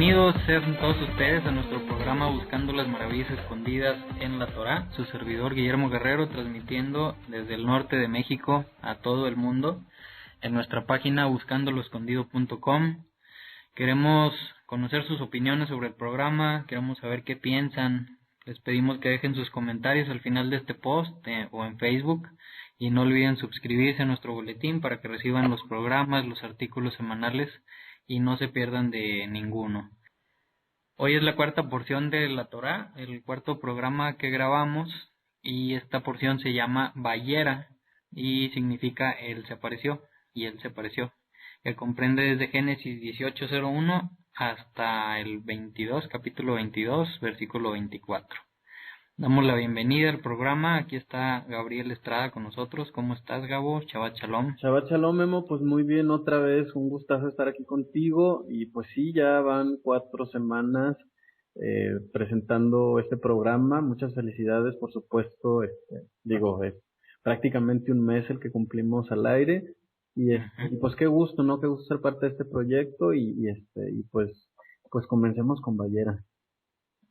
Bienvenidos sean todos ustedes a nuestro programa Buscando las Maravillas Escondidas en la Torá. Su servidor Guillermo Guerrero, transmitiendo desde el norte de México a todo el mundo en nuestra página buscandoloescondido.com. Queremos conocer sus opiniones sobre el programa, queremos saber qué piensan. Les pedimos que dejen sus comentarios al final de este post o en Facebook, y no olviden suscribirse a nuestro boletín para que reciban los programas, los artículos semanales y no se pierdan de ninguno. Hoy es la cuarta porción de la Torá, el cuarto programa que grabamos, y esta porción se llama Vayera y significa Él se apareció y Él se apareció, que comprende desde Génesis 18:01 hasta el 22, capítulo 22, versículo 24. Damos la bienvenida al programa. Aquí está Gabriel Estrada con nosotros. ¿Cómo estás, Gabo? Shabbat Shalom. Shabbat Shalom, Memo. Pues muy bien, otra vez, un gustazo estar aquí contigo. Y pues sí, ya van 4 semanas presentando este programa. Muchas felicidades, por supuesto. Es prácticamente un mes el que cumplimos al aire. Y pues qué gusto, ¿no? Qué gusto ser parte de este proyecto. Y pues comencemos con Vallera.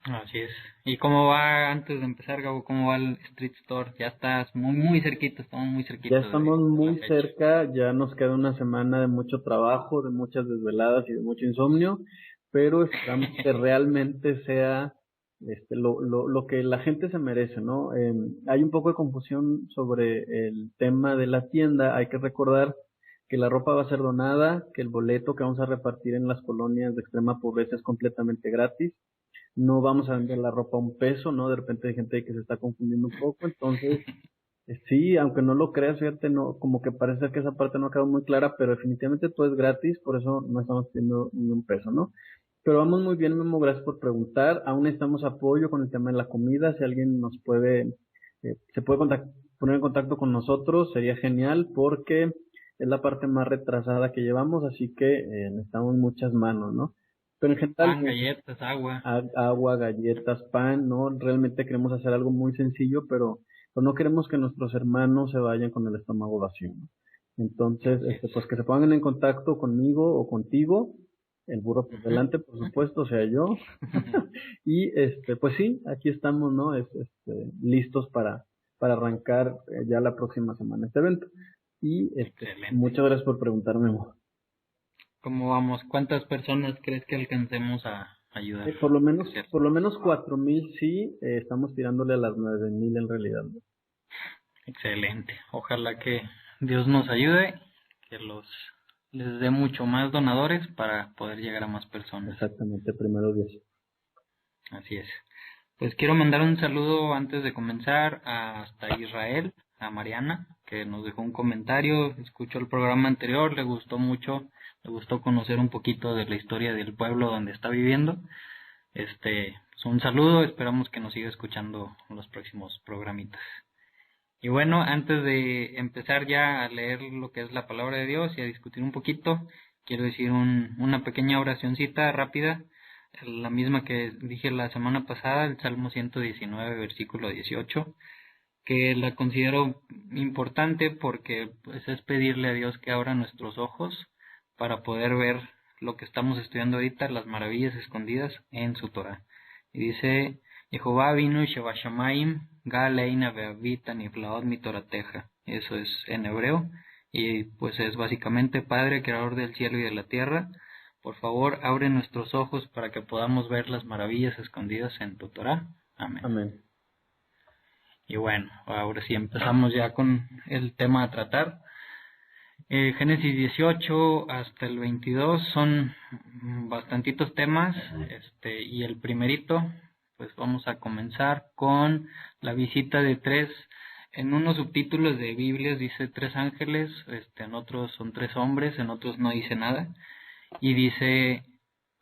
Así es. ¿Y cómo va, antes de empezar, Gabo, cómo va el Street Store? Ya estás muy cerquita, estamos muy cerquita. Ya estamos muy cerca, ya nos queda una semana de mucho trabajo, de muchas desveladas y de mucho insomnio, pero esperamos que realmente sea lo que la gente se merece, ¿no? Hay un poco de confusión sobre el tema de la tienda. Hay que recordar que la ropa va a ser donada, que el boleto que vamos a repartir en las colonias de extrema pobreza es completamente gratis. No vamos a vender la ropa a $1, ¿no? De repente hay gente que se está confundiendo un poco, entonces sí, aunque no lo creas, fíjate, no, como que parece que esa parte no ha quedado muy clara, pero definitivamente todo es gratis, por eso no estamos pidiendo ni $1, ¿no? Pero vamos muy bien, Memo, gracias por preguntar. Aún necesitamos apoyo con el tema de la comida. Si alguien nos puede, se puede poner en contacto con nosotros, sería genial, porque es la parte más retrasada que llevamos, así que necesitamos muchas manos, ¿no? Pero en general, pan, galletas, agua. Agua, galletas, pan, ¿no? Realmente queremos hacer algo muy sencillo, pero no queremos que nuestros hermanos se vayan con el estómago vacío, ¿no? Entonces, pues que se pongan en contacto conmigo o contigo, el burro por delante, por supuesto, o sea yo. Y pues sí, aquí estamos, ¿no? Listos para arrancar ya la próxima semana este evento. Y muchas gracias por preguntarme. ¿Cómo vamos? ¿Cuántas personas crees que alcancemos a ayudar? Por lo menos 4,000, sí. Estamos tirándole a las 9,000 en realidad, ¿no? Excelente. Ojalá que Dios nos ayude, que les dé mucho más donadores para poder llegar a más personas. Exactamente, primero Dios. Así es. Pues quiero mandar un saludo antes de comenzar hasta Israel, a Mariana, que nos dejó un comentario. Escuchó el programa anterior, le gustó mucho, le gustó conocer un poquito de la historia del pueblo donde está viviendo. Pues un saludo, esperamos que nos siga escuchando en los próximos programitas. Y bueno, antes de empezar ya a leer lo que es la palabra de Dios y a discutir un poquito, quiero decir una pequeña oracioncita rápida, la misma que dije la semana pasada, el Salmo 119, versículo 18, que la considero importante porque pues es pedirle a Dios que abra nuestros ojos para poder ver lo que estamos estudiando ahorita, las maravillas escondidas en su Torah. Y dice: Jehová vino y Shevashamaim, Galeina Beavita Niflaot Mitorateja. Eso es en hebreo, y pues es básicamente: Padre, creador del cielo y de la tierra, por favor abre nuestros ojos para que podamos ver las maravillas escondidas en tu Torah. Amén. Amén. Y bueno, ahora sí empezamos ya con el tema a tratar. Génesis 18 hasta el 22 son bastantitos temas, y el primerito, pues vamos a comenzar con la visita de 3, en unos subtítulos de Biblias dice 3 ángeles, en otros son 3 hombres, en otros no dice nada, y dice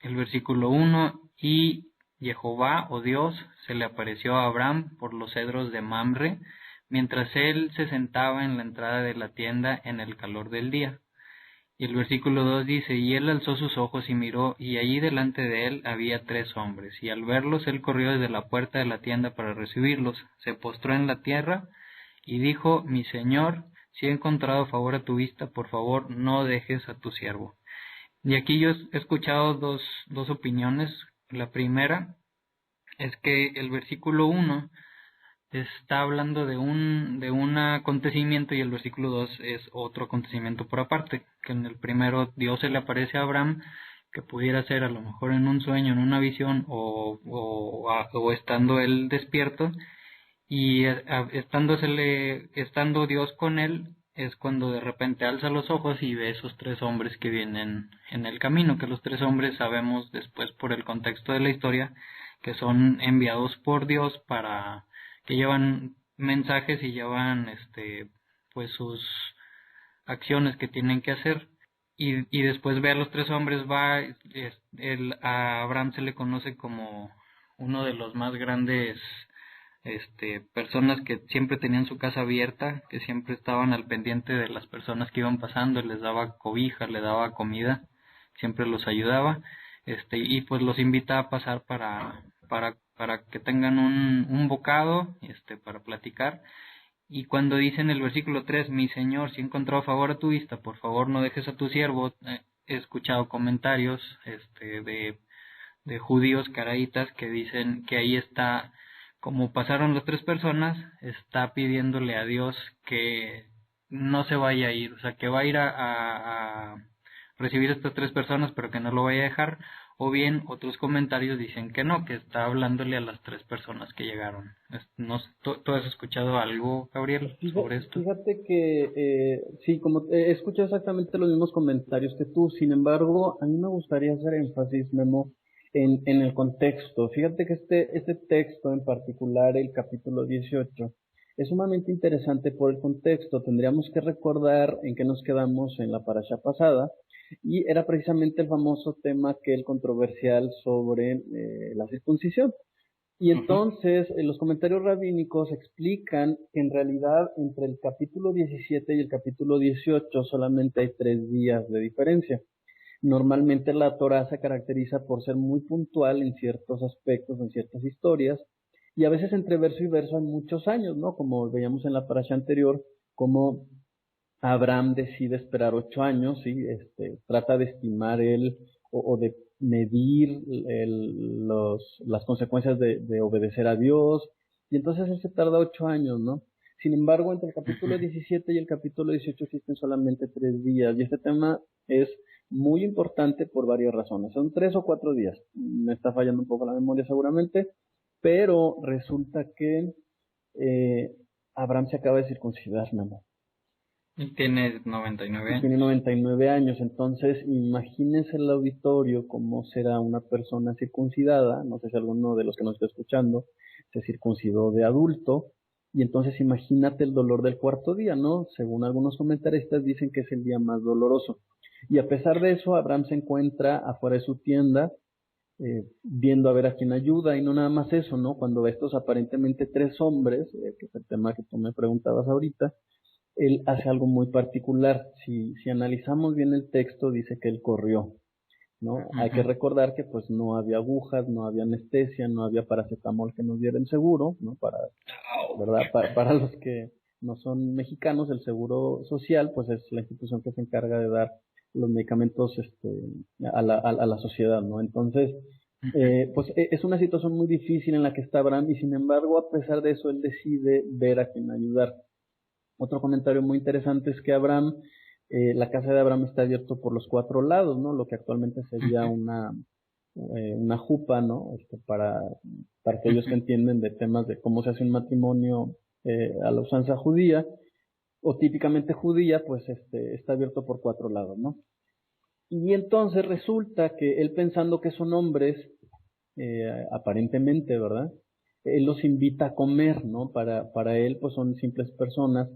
el versículo 1, y Jehová o Dios se le apareció a Abraham por los cedros de Mamre, mientras él se sentaba en la entrada de la tienda en el calor del día. Y el versículo 2 dice: y él alzó sus ojos y miró, y allí delante de él había 3 hombres, y al verlos él corrió desde la puerta de la tienda para recibirlos, se postró en la tierra, y dijo: mi señor, si he encontrado favor a tu vista, por favor no dejes a tu siervo. Y aquí yo he escuchado dos opiniones. La primera es que el versículo 1 está hablando de un acontecimiento y el versículo 2 es otro acontecimiento por aparte, que en el primero Dios se le aparece a Abraham, que pudiera ser a lo mejor en un sueño, en una visión o estando él despierto, y estando Dios con él es cuando de repente alza los ojos y ve esos tres hombres que vienen en el camino, que los tres hombres sabemos después por el contexto de la historia que son enviados por Dios para que llevan mensajes y llevan pues sus acciones que tienen que hacer, y después ve a los tres hombres, a Abraham se le conoce como uno de los más grandes personas que siempre tenían su casa abierta, que siempre estaban al pendiente de las personas que iban pasando, les daba cobija, le daba comida, siempre los ayudaba, y pues los invita a pasar para que tengan un bocado, para platicar. Y cuando dice en el versículo 3, mi Señor, si he encontrado favor a tu vista, por favor no dejes a tu siervo, he escuchado comentarios de judíos caraítas que dicen que ahí está, como pasaron las tres personas, está pidiéndole a Dios que no se vaya a ir, o sea, que va a ir a recibir a estas tres personas, pero que no lo vaya a dejar, o bien otros comentarios dicen que no, que está hablándole a las tres personas que llegaron. No, ¿tú has escuchado algo, Gabriel, sobre esto? Fíjate que sí, como he escuchado exactamente los mismos comentarios que tú, sin embargo, a mí me gustaría hacer énfasis, Memo, en el contexto. Fíjate que este texto en particular, el capítulo 18, es sumamente interesante por el contexto. Tendríamos que recordar en qué nos quedamos en la parasha pasada, y era precisamente el famoso tema aquel controversial sobre la circuncisión. Y entonces los comentarios rabínicos explican que en realidad entre el capítulo 17 y el capítulo 18 solamente hay 3 días de diferencia. Normalmente la Torá se caracteriza por ser muy puntual en ciertos aspectos, en ciertas historias, y a veces entre verso y verso hay muchos años, ¿no? Como veíamos en la parasha anterior, como Abraham decide esperar 8 años, ¿sí? Trata de estimar él o de medir las consecuencias de obedecer a Dios, y entonces él se tarda 8 años, ¿no? Sin embargo, entre el capítulo 17 y el capítulo 18 existen solamente 3 días, y este tema es muy importante por varias razones. Son 3 o 4 días. Me está fallando un poco la memoria seguramente, pero resulta que eh, Abraham se acaba de circuncidar, mi amor. Y tiene 99 años. Tiene 99 años, entonces imagínense el auditorio cómo será una persona circuncidada. No sé si alguno de los que nos está escuchando se circuncidó de adulto, y entonces imagínate el dolor del cuarto día, ¿no? Según algunos comentaristas dicen que es el día más doloroso. Y a pesar de eso, Abraham se encuentra afuera de su tienda, viendo a ver a quién ayuda, y no nada más eso, ¿no? Cuando ve estos aparentemente tres hombres, que es el tema que tú me preguntabas ahorita, él hace algo muy particular. Si analizamos bien el texto, dice que él corrió, ¿no? Hay que recordar que pues no había agujas, no había anestesia, no había paracetamol que nos diera el seguro, ¿no? ¿Verdad? Para los que no son mexicanos, el seguro social pues es la institución que se encarga de dar los medicamentos a la sociedad, ¿no? Entonces, pues es una situación muy difícil en la que está Abraham, y sin embargo, a pesar de eso, él decide ver a quién ayudar. Otro comentario muy interesante es que la casa de Abraham está abierto por los 4 lados, ¿no? Lo que actualmente sería una jupa, ¿no? Para aquellos que entienden de temas de cómo se hace un matrimonio a la usanza judía, o típicamente judía, pues está abierto por 4 lados, ¿no? Y entonces resulta que él, pensando que son hombres, aparentemente, ¿verdad? Él los invita a comer, ¿no? Para él, pues son simples personas.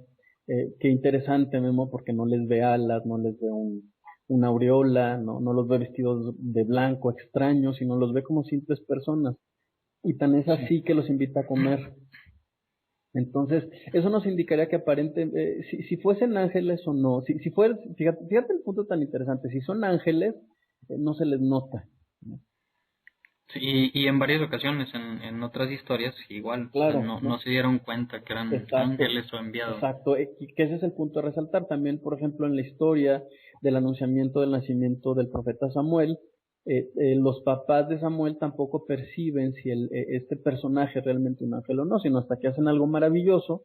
Qué interesante, Memo, porque no les ve alas, no les ve una aureola, no los ve vestidos de blanco extraños, sino los ve como simples personas. Y tan es así que los invita a comer. Entonces, eso nos indicaría que si fuesen ángeles o no, si fuera, fíjate el punto tan interesante, si son ángeles, no se les nota, ¿no? Sí, y en varias ocasiones, en otras historias, igual, o sea, Claro, no ¿no? se dieron cuenta que eran Exacto, ángeles o enviados. exacto. Y que ese es el punto a resaltar también, por ejemplo, en la historia del anunciamiento del nacimiento del profeta Samuel, los papás de Samuel tampoco perciben si este personaje es realmente un ángel o no, sino hasta que hacen algo maravilloso,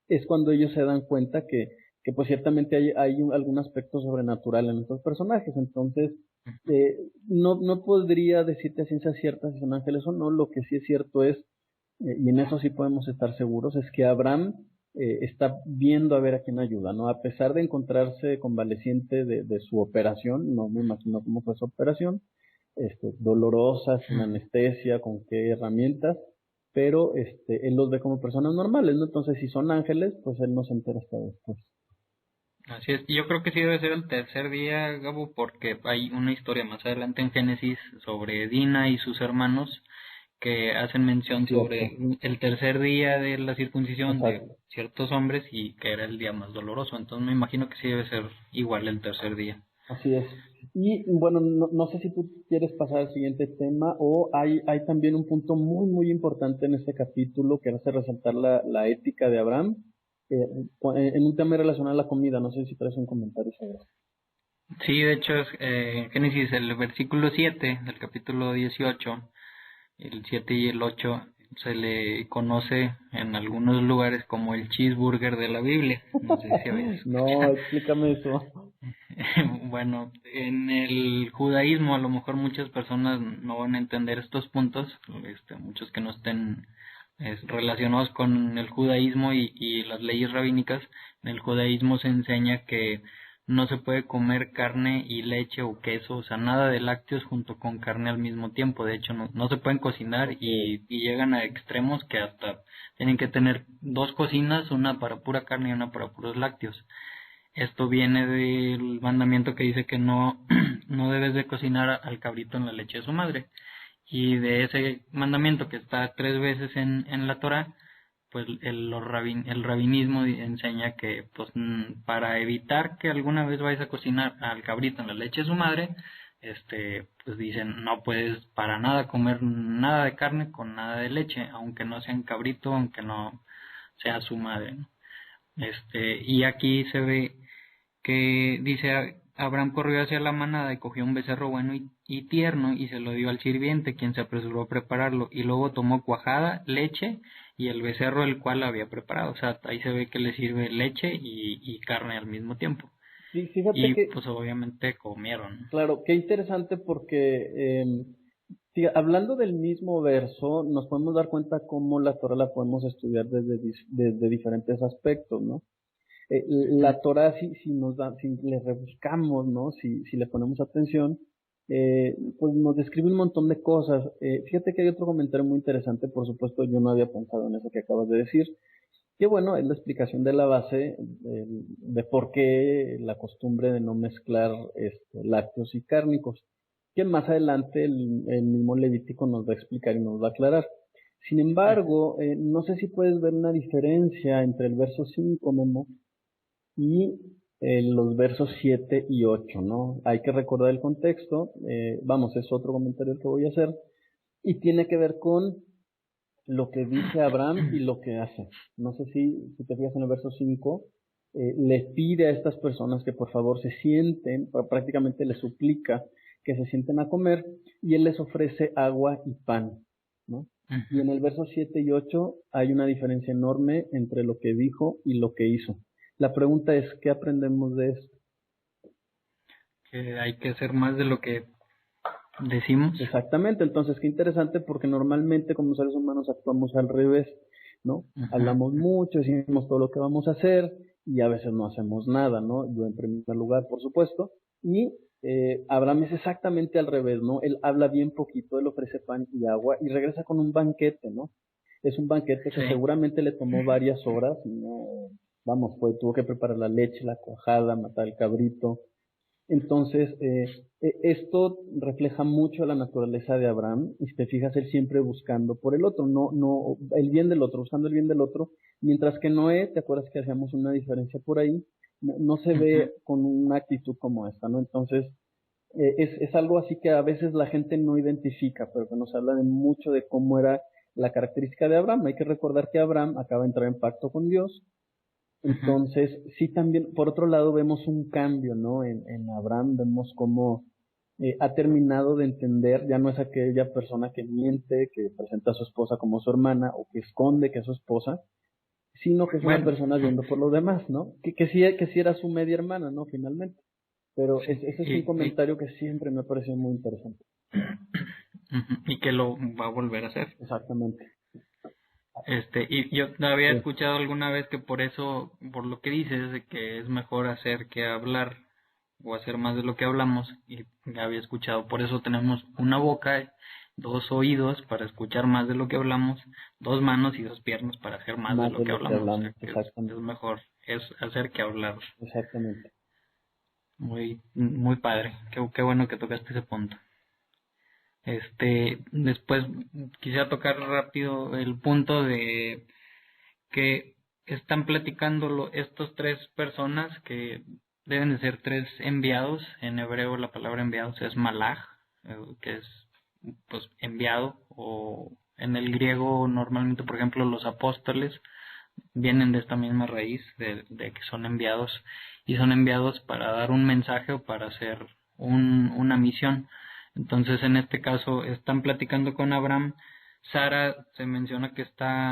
es cuando ellos se dan cuenta que pues ciertamente hay algún aspecto sobrenatural en estos personajes. Entonces, eh, no podría decirte a ciencia cierta si son ángeles o no. Lo que sí es cierto es, y en eso sí podemos estar seguros, es que Abraham está viendo a ver a quién ayuda, ¿no? A pesar de encontrarse convaleciente de su operación, no me imagino cómo fue su operación, dolorosa, sin anestesia, con qué herramientas, pero él los ve como personas normales, ¿no? Entonces, si son ángeles, pues él no se entera hasta después. Así es, y yo creo que sí debe ser el tercer día, Gabo, porque hay una historia más adelante en Génesis sobre Dina y sus hermanos que hacen mención Cierto, sobre el tercer día de la circuncisión de exacto. ciertos hombres y que era el día más doloroso. Entonces me imagino que sí debe ser igual el tercer día. Así es. Y bueno, no sé si tú quieres pasar al siguiente tema o hay también un punto muy, muy importante en este capítulo que hace resaltar la ética de Abraham en un tema relacionado a la comida. No sé si traes un comentario sobre eso. Sí, de hecho es Génesis, el versículo 7 del capítulo 18, el 7 y el 8 se le conoce en algunos lugares como el cheeseburger de la Biblia. No sé si habías No, escuchado. explícame eso. Bueno, en el judaísmo a lo mejor muchas personas no van a entender estos puntos, muchos que no estén relacionados con el judaísmo y las leyes rabínicas. En el judaísmo se enseña que no se puede comer carne y leche o queso, o sea, nada de lácteos junto con carne al mismo tiempo. De hecho, no se pueden cocinar Ok. y llegan a extremos que hasta tienen que tener dos cocinas, una para pura carne y una para puros lácteos. Esto viene del mandamiento que dice que no, no debes de cocinar al cabrito en la leche de su madre. Y de ese mandamiento que está tres veces en la Torah, pues el rabinismo enseña que pues para evitar que alguna vez vayas a cocinar al cabrito en la leche de su madre, pues dicen no puedes para nada comer nada de carne con nada de leche, aunque no sea un cabrito, aunque no sea su madre, ¿no? Y aquí se ve que dice Abraham corrió hacia la manada y cogió un becerro bueno y tierno y se lo dio al sirviente, quien se apresuró a prepararlo, y luego tomó cuajada, leche y el becerro el cual había preparado. O sea, ahí se ve que le sirve leche y carne al mismo tiempo. Sí, fíjate Y que, pues obviamente comieron. claro, qué interesante porque sí, hablando del mismo verso, nos podemos dar cuenta cómo la Torah la podemos estudiar desde diferentes aspectos, ¿no? Ujú. La Torah, si le rebuscamos, ¿no? Si le ponemos atención, pues nos describe un montón de cosas. Fíjate que hay otro comentario muy interesante, por supuesto, yo no había pensado en eso que acabas de decir, que bueno, es la explicación de la base de por qué la costumbre de no mezclar lácteos y cárnicos, que más adelante el mismo Levítico nos va a explicar y nos va a aclarar. Sin Ujú. embargo, no sé si puedes ver una diferencia entre el verso 5, Memo, y los versos 7 y 8, ¿no? Hay que recordar el contexto, vamos, es otro comentario que voy a hacer, y tiene que ver con lo que dice Abraham y lo que hace. No sé si te fijas en el verso 5, le pide a estas personas que por favor se sienten, prácticamente les suplica que se sienten a comer, y él les ofrece agua y pan, ¿no? Y Ujú. en el verso 7 y 8 hay una diferencia enorme entre lo que dijo y lo que hizo. La pregunta es, ¿qué aprendemos de esto? Que hay que hacer más de lo que decimos. Exactamente, entonces qué interesante porque normalmente como seres humanos actuamos al revés, ¿no? Ujú. Hablamos mucho, decimos todo lo que vamos a hacer y a veces no hacemos nada, ¿no? Yo en primer lugar, por supuesto, y Abraham es exactamente al revés, ¿no? Él habla bien poquito, él ofrece pan y agua y regresa con un banquete, ¿no? Es un banquete que Sí. seguramente le tomó varias horas, ¿no? Vamos, pues tuvo que preparar la leche, la cuajada, matar el cabrito, entonces, esto refleja mucho la naturaleza de Abraham, y si te fijas, él siempre buscando por el otro, no, el bien del otro, buscando el bien del otro, mientras que Noé, ¿te acuerdas que hacíamos una diferencia por ahí? No se Ujú. ve con una actitud como esta, ¿no? Entonces, Es algo así que a veces la gente no identifica, pero que nos habla de mucho de cómo era la característica de Abraham. Hay que recordar que Abraham acaba de entrar en pacto con Dios. Ujú. Entonces, sí también, por otro lado, vemos un cambio, ¿no? En Abraham vemos cómo ha terminado de entender, ya no es aquella persona que miente, que presenta a su esposa como su hermana o que esconde que es su esposa, sino que es una Bueno, persona viendo por los demás, ¿no? Que sí era su media hermana, ¿no? Finalmente. Pero sí, ese es un comentario que siempre me ha parecido muy interesante. ujú, y que lo va a volver a hacer. Exactamente. Y yo había Sí. escuchado alguna vez que por eso, por lo que dices, de que es mejor hacer que hablar, o hacer más de lo que hablamos, y había escuchado, por eso tenemos una boca, dos oídos para escuchar más de lo que hablamos, dos manos y dos piernas para hacer más de Más lo de que lo que hablamos, o hablamos, sea que es exactamente. mejor, es hacer que hablar. Exactamente. Muy padre, qué bueno que tocaste ese punto. Después quisiera tocar rápido el punto de que están platicando estos tres personas que deben de ser tres enviados. En hebreo la palabra enviados es malach, que es pues enviado, o en el griego normalmente, por ejemplo, los apóstoles vienen de esta misma raíz de que son enviados, y son enviados para dar un mensaje o para hacer una misión. Entonces, en este caso, están platicando con Abraham. Sara se menciona que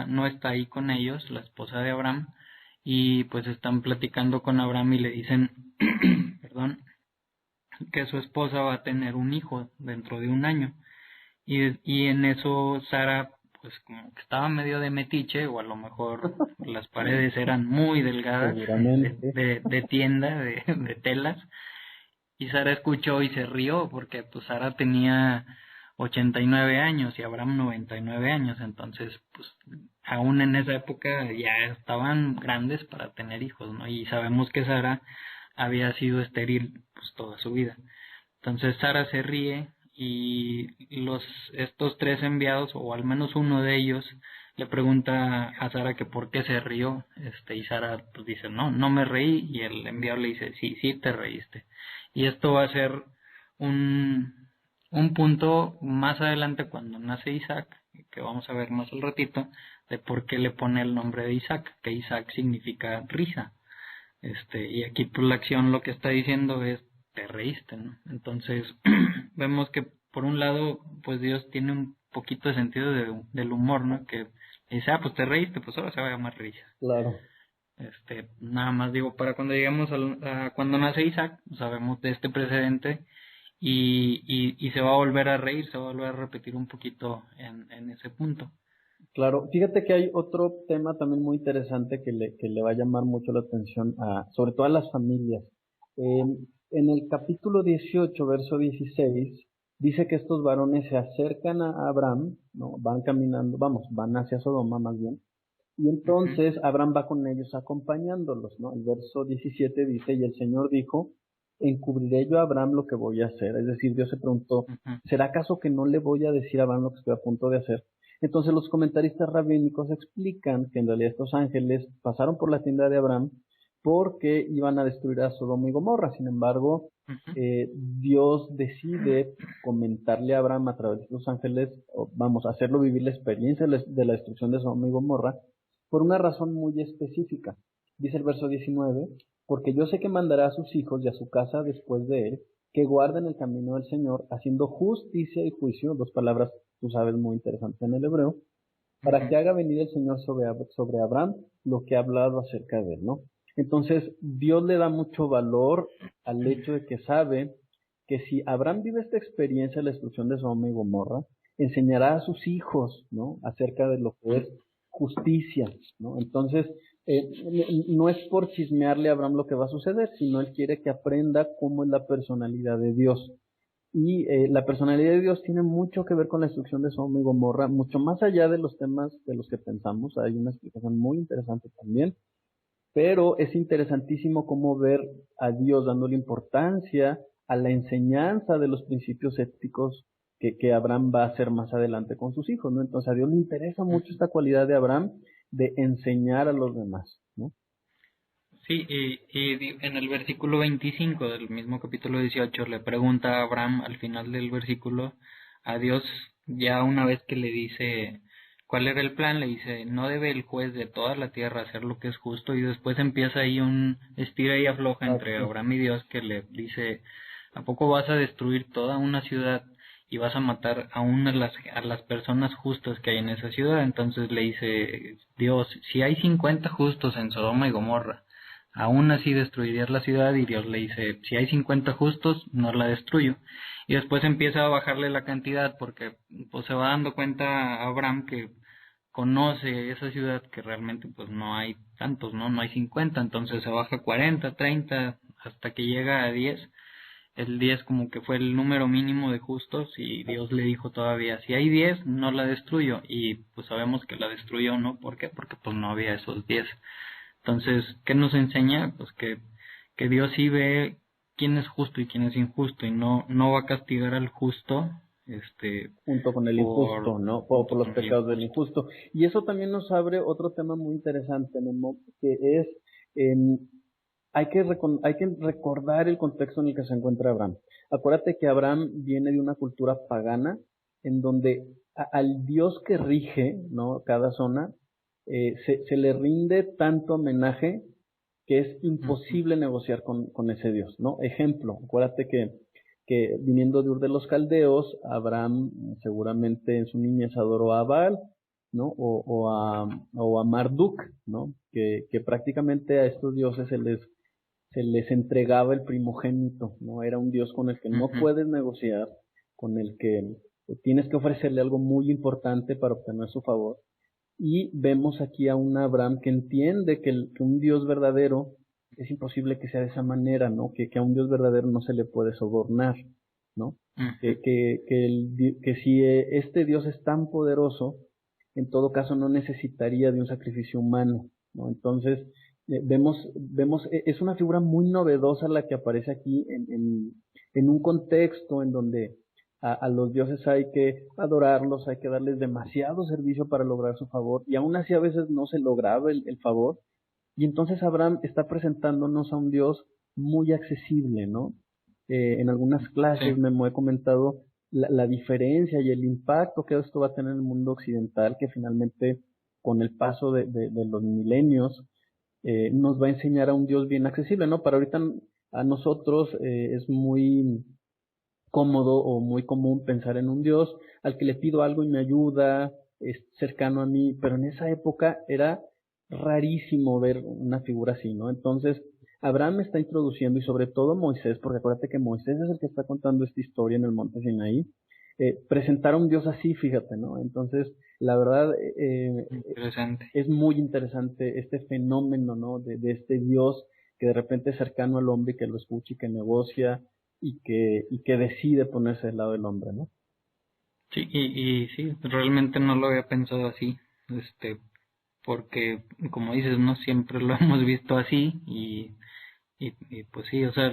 no está ahí con ellos, la esposa de Abraham, y pues están platicando con Abraham y le dicen, perdón, que su esposa va a tener un hijo dentro de un año. Y en eso Sara, pues como que estaba medio de metiche, o a lo mejor las paredes eran muy delgadas, Seguramente. de tienda, de telas, y Sara escuchó y se rió, porque pues Sara tenía 89 años y Abraham 99 años, entonces pues aún en esa época ya estaban grandes para tener hijos, ¿no? Y sabemos que Sara había sido estéril pues toda su vida. Entonces Sara se ríe, y estos tres enviados, o al menos uno de ellos, le pregunta a Sara que por qué se rió, y Sara pues dice, no me reí, y el enviado le dice, sí te reíste. Y esto va a ser un punto más adelante cuando nace Isaac, que vamos a ver más al ratito, de por qué le pone el nombre de Isaac, que Isaac significa risa. Y aquí pues la acción lo que está diciendo es te reíste, ¿no? Entonces vemos que por un lado pues Dios tiene un poquito de sentido del humor, ¿no? Que dice, pues te reíste, pues ahora se va a llamar risa. Claro. Nada más digo, para cuando lleguemos a cuando nace Isaac, sabemos de este precedente, y se va a volver a reír, se va a volver a repetir un poquito en ese punto. Claro, fíjate que hay otro tema también muy interesante que le va a llamar mucho la atención sobre todo a las familias. En el capítulo 18, verso 16, dice que estos varones se acercan a Abraham, ¿no? Van caminando, vamos, van hacia Sodoma más bien, y Ujú, entonces Abraham va con ellos acompañándolos, ¿no? El verso 17 dice, y el Señor dijo, encubriré yo a Abraham lo que voy a hacer. Es decir, Dios se preguntó, ujú, ¿será acaso que no le voy a decir a Abraham lo que estoy a punto de hacer? Entonces los comentaristas rabínicos explican que en realidad estos ángeles pasaron por la tienda de Abraham porque iban a destruir a Sodoma y Gomorra. Sin embargo, ujú, Dios decide comentarle a Abraham a través de los ángeles, o vamos, hacerlo vivir la experiencia de la destrucción de Sodoma y Gomorra, por una razón muy específica. Dice el verso 19, porque yo sé que mandará a sus hijos y a su casa después de él, que guarden el camino del Señor, haciendo justicia y juicio, dos palabras, tú sabes, muy interesantes en el hebreo, para ujú. que haga venir el Señor sobre Abraham lo que ha hablado acerca de él, ¿no? Entonces, Dios le da mucho valor al hecho de que sabe que si Abraham vive esta experiencia de la destrucción de Sodoma y Gomorra, enseñará a sus hijos, ¿no? Acerca de lo que es justicia, ¿no? Entonces, no es por chismearle a Abraham lo que va a suceder, sino él quiere que aprenda cómo es la personalidad de Dios. Y la personalidad de Dios tiene mucho que ver con la destrucción de Sodoma y Gomorra, mucho más allá de los temas de los que pensamos. Hay una explicación muy interesante también, pero es interesantísimo cómo ver a Dios dándole importancia a la enseñanza de los principios éticos que Abraham va a hacer más adelante con sus hijos, ¿no? Entonces a Dios le interesa mucho esta cualidad de Abraham de enseñar a los demás, ¿no? Sí, en el versículo 25 del mismo capítulo 18 le pregunta a Abraham al final del versículo a Dios, ya una vez que le dice cuál era el plan, le dice, no debe el juez de toda la tierra hacer lo que es justo, y después empieza ahí un estira y afloja entre Exacto. Abraham y Dios, que le dice, ¿a poco vas a destruir toda una ciudad y vas a matar a a las personas justas que hay en esa ciudad? Entonces le dice Dios, si hay 50 justos en Sodoma y Gomorra, aún así destruirías la ciudad, y Dios le dice, si hay 50 justos, no la destruyo. Y después empieza a bajarle la cantidad porque pues se va dando cuenta Abraham que conoce esa ciudad, que realmente pues no hay tantos, no hay 50, entonces se baja a 40, 30, hasta que llega a 10. El 10 como que fue el número mínimo de justos, y Dios le dijo todavía, si hay 10, no la destruyo, y pues sabemos que la destruyó, ¿no? ¿Por qué? Porque pues no había esos 10. Entonces, ¿qué nos enseña? Pues que Dios sí ve quién es justo y quién es injusto, y no va a castigar al justo, Junto con el por, injusto, ¿no? Por junto los con el pecados del injusto. injusto. Y eso también nos abre otro tema muy interesante, Memo, que es, em, hay que recordar el contexto en el que se encuentra Abraham. Acuérdate que Abraham viene de una cultura pagana en donde al Dios que rige, ¿no? Cada zona, se le rinde tanto homenaje que es Ujú, imposible negociar con ese Dios, ¿no? Ejemplo, acuérdate que viniendo de Ur de los Caldeos, Abraham seguramente en su niñez adoró a Baal, ¿no? O a Marduk, ¿no? Que prácticamente a estos dioses se les entregaba el primogénito, ¿no? Era un Dios con el que no ujú. puedes negociar, con el que tienes que ofrecerle algo muy importante para obtener su favor. Y vemos aquí a un Abraham que entiende que un Dios verdadero es imposible que sea de esa manera, ¿no? Que a un Dios verdadero no se le puede sobornar, ¿no? Ujú. Que si este Dios es tan poderoso, en todo caso no necesitaría de un sacrificio humano, ¿no? Entonces, es una figura muy novedosa la que aparece aquí en un contexto en donde a los dioses hay que adorarlos, hay que darles demasiado servicio para lograr su favor, y aún así a veces no se lograba el favor, y entonces Abraham está presentándonos a un Dios muy accesible, ¿no? En algunas clases Sí, me he comentado la diferencia y el impacto que esto va a tener en el mundo occidental, que finalmente con el paso de los milenios nos va a enseñar a un Dios bien accesible, ¿no? Para ahorita a nosotros es muy cómodo o muy común pensar en un Dios al que le pido algo y me ayuda, es cercano a mí, pero en esa época era rarísimo ver una figura así, ¿no? Entonces, Abraham está introduciendo, y sobre todo Moisés, porque acuérdate que Moisés es el que está contando esta historia en el monte Sinaí, presentar a un Dios así, fíjate, ¿no? Entonces, la verdad, interesante. es muy interesante este fenómeno, ¿no? De este Dios que de repente es cercano al hombre y que lo escucha y que negocia y que decide ponerse del lado del hombre, ¿no? Sí, y sí, realmente no lo había pensado así, porque como dices, no siempre lo hemos visto así, y pues sí, o sea,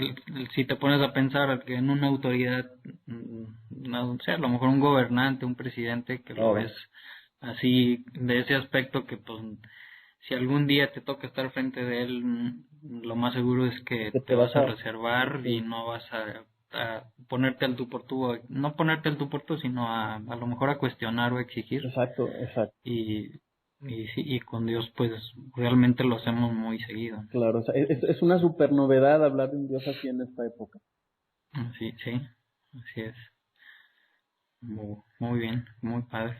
si te pones a pensar que en una autoridad, no sé, a lo mejor un gobernante, un presidente, que lo ves Claro. así, de ese aspecto, que pues si algún día te toca estar frente de él, lo más seguro es que Que te te vas vas a a... reservar y Sí, no vas a ponerte al tú por tú, no ponerte al tú por tú, sino a lo mejor a cuestionar o exigir. exacto, exacto. Y, y sí, y con Dios pues realmente lo hacemos muy seguido. Claro, o sea, es una super novedad hablar de un Dios así en esta época. Sí, sí, así es. Muy bien, muy padre.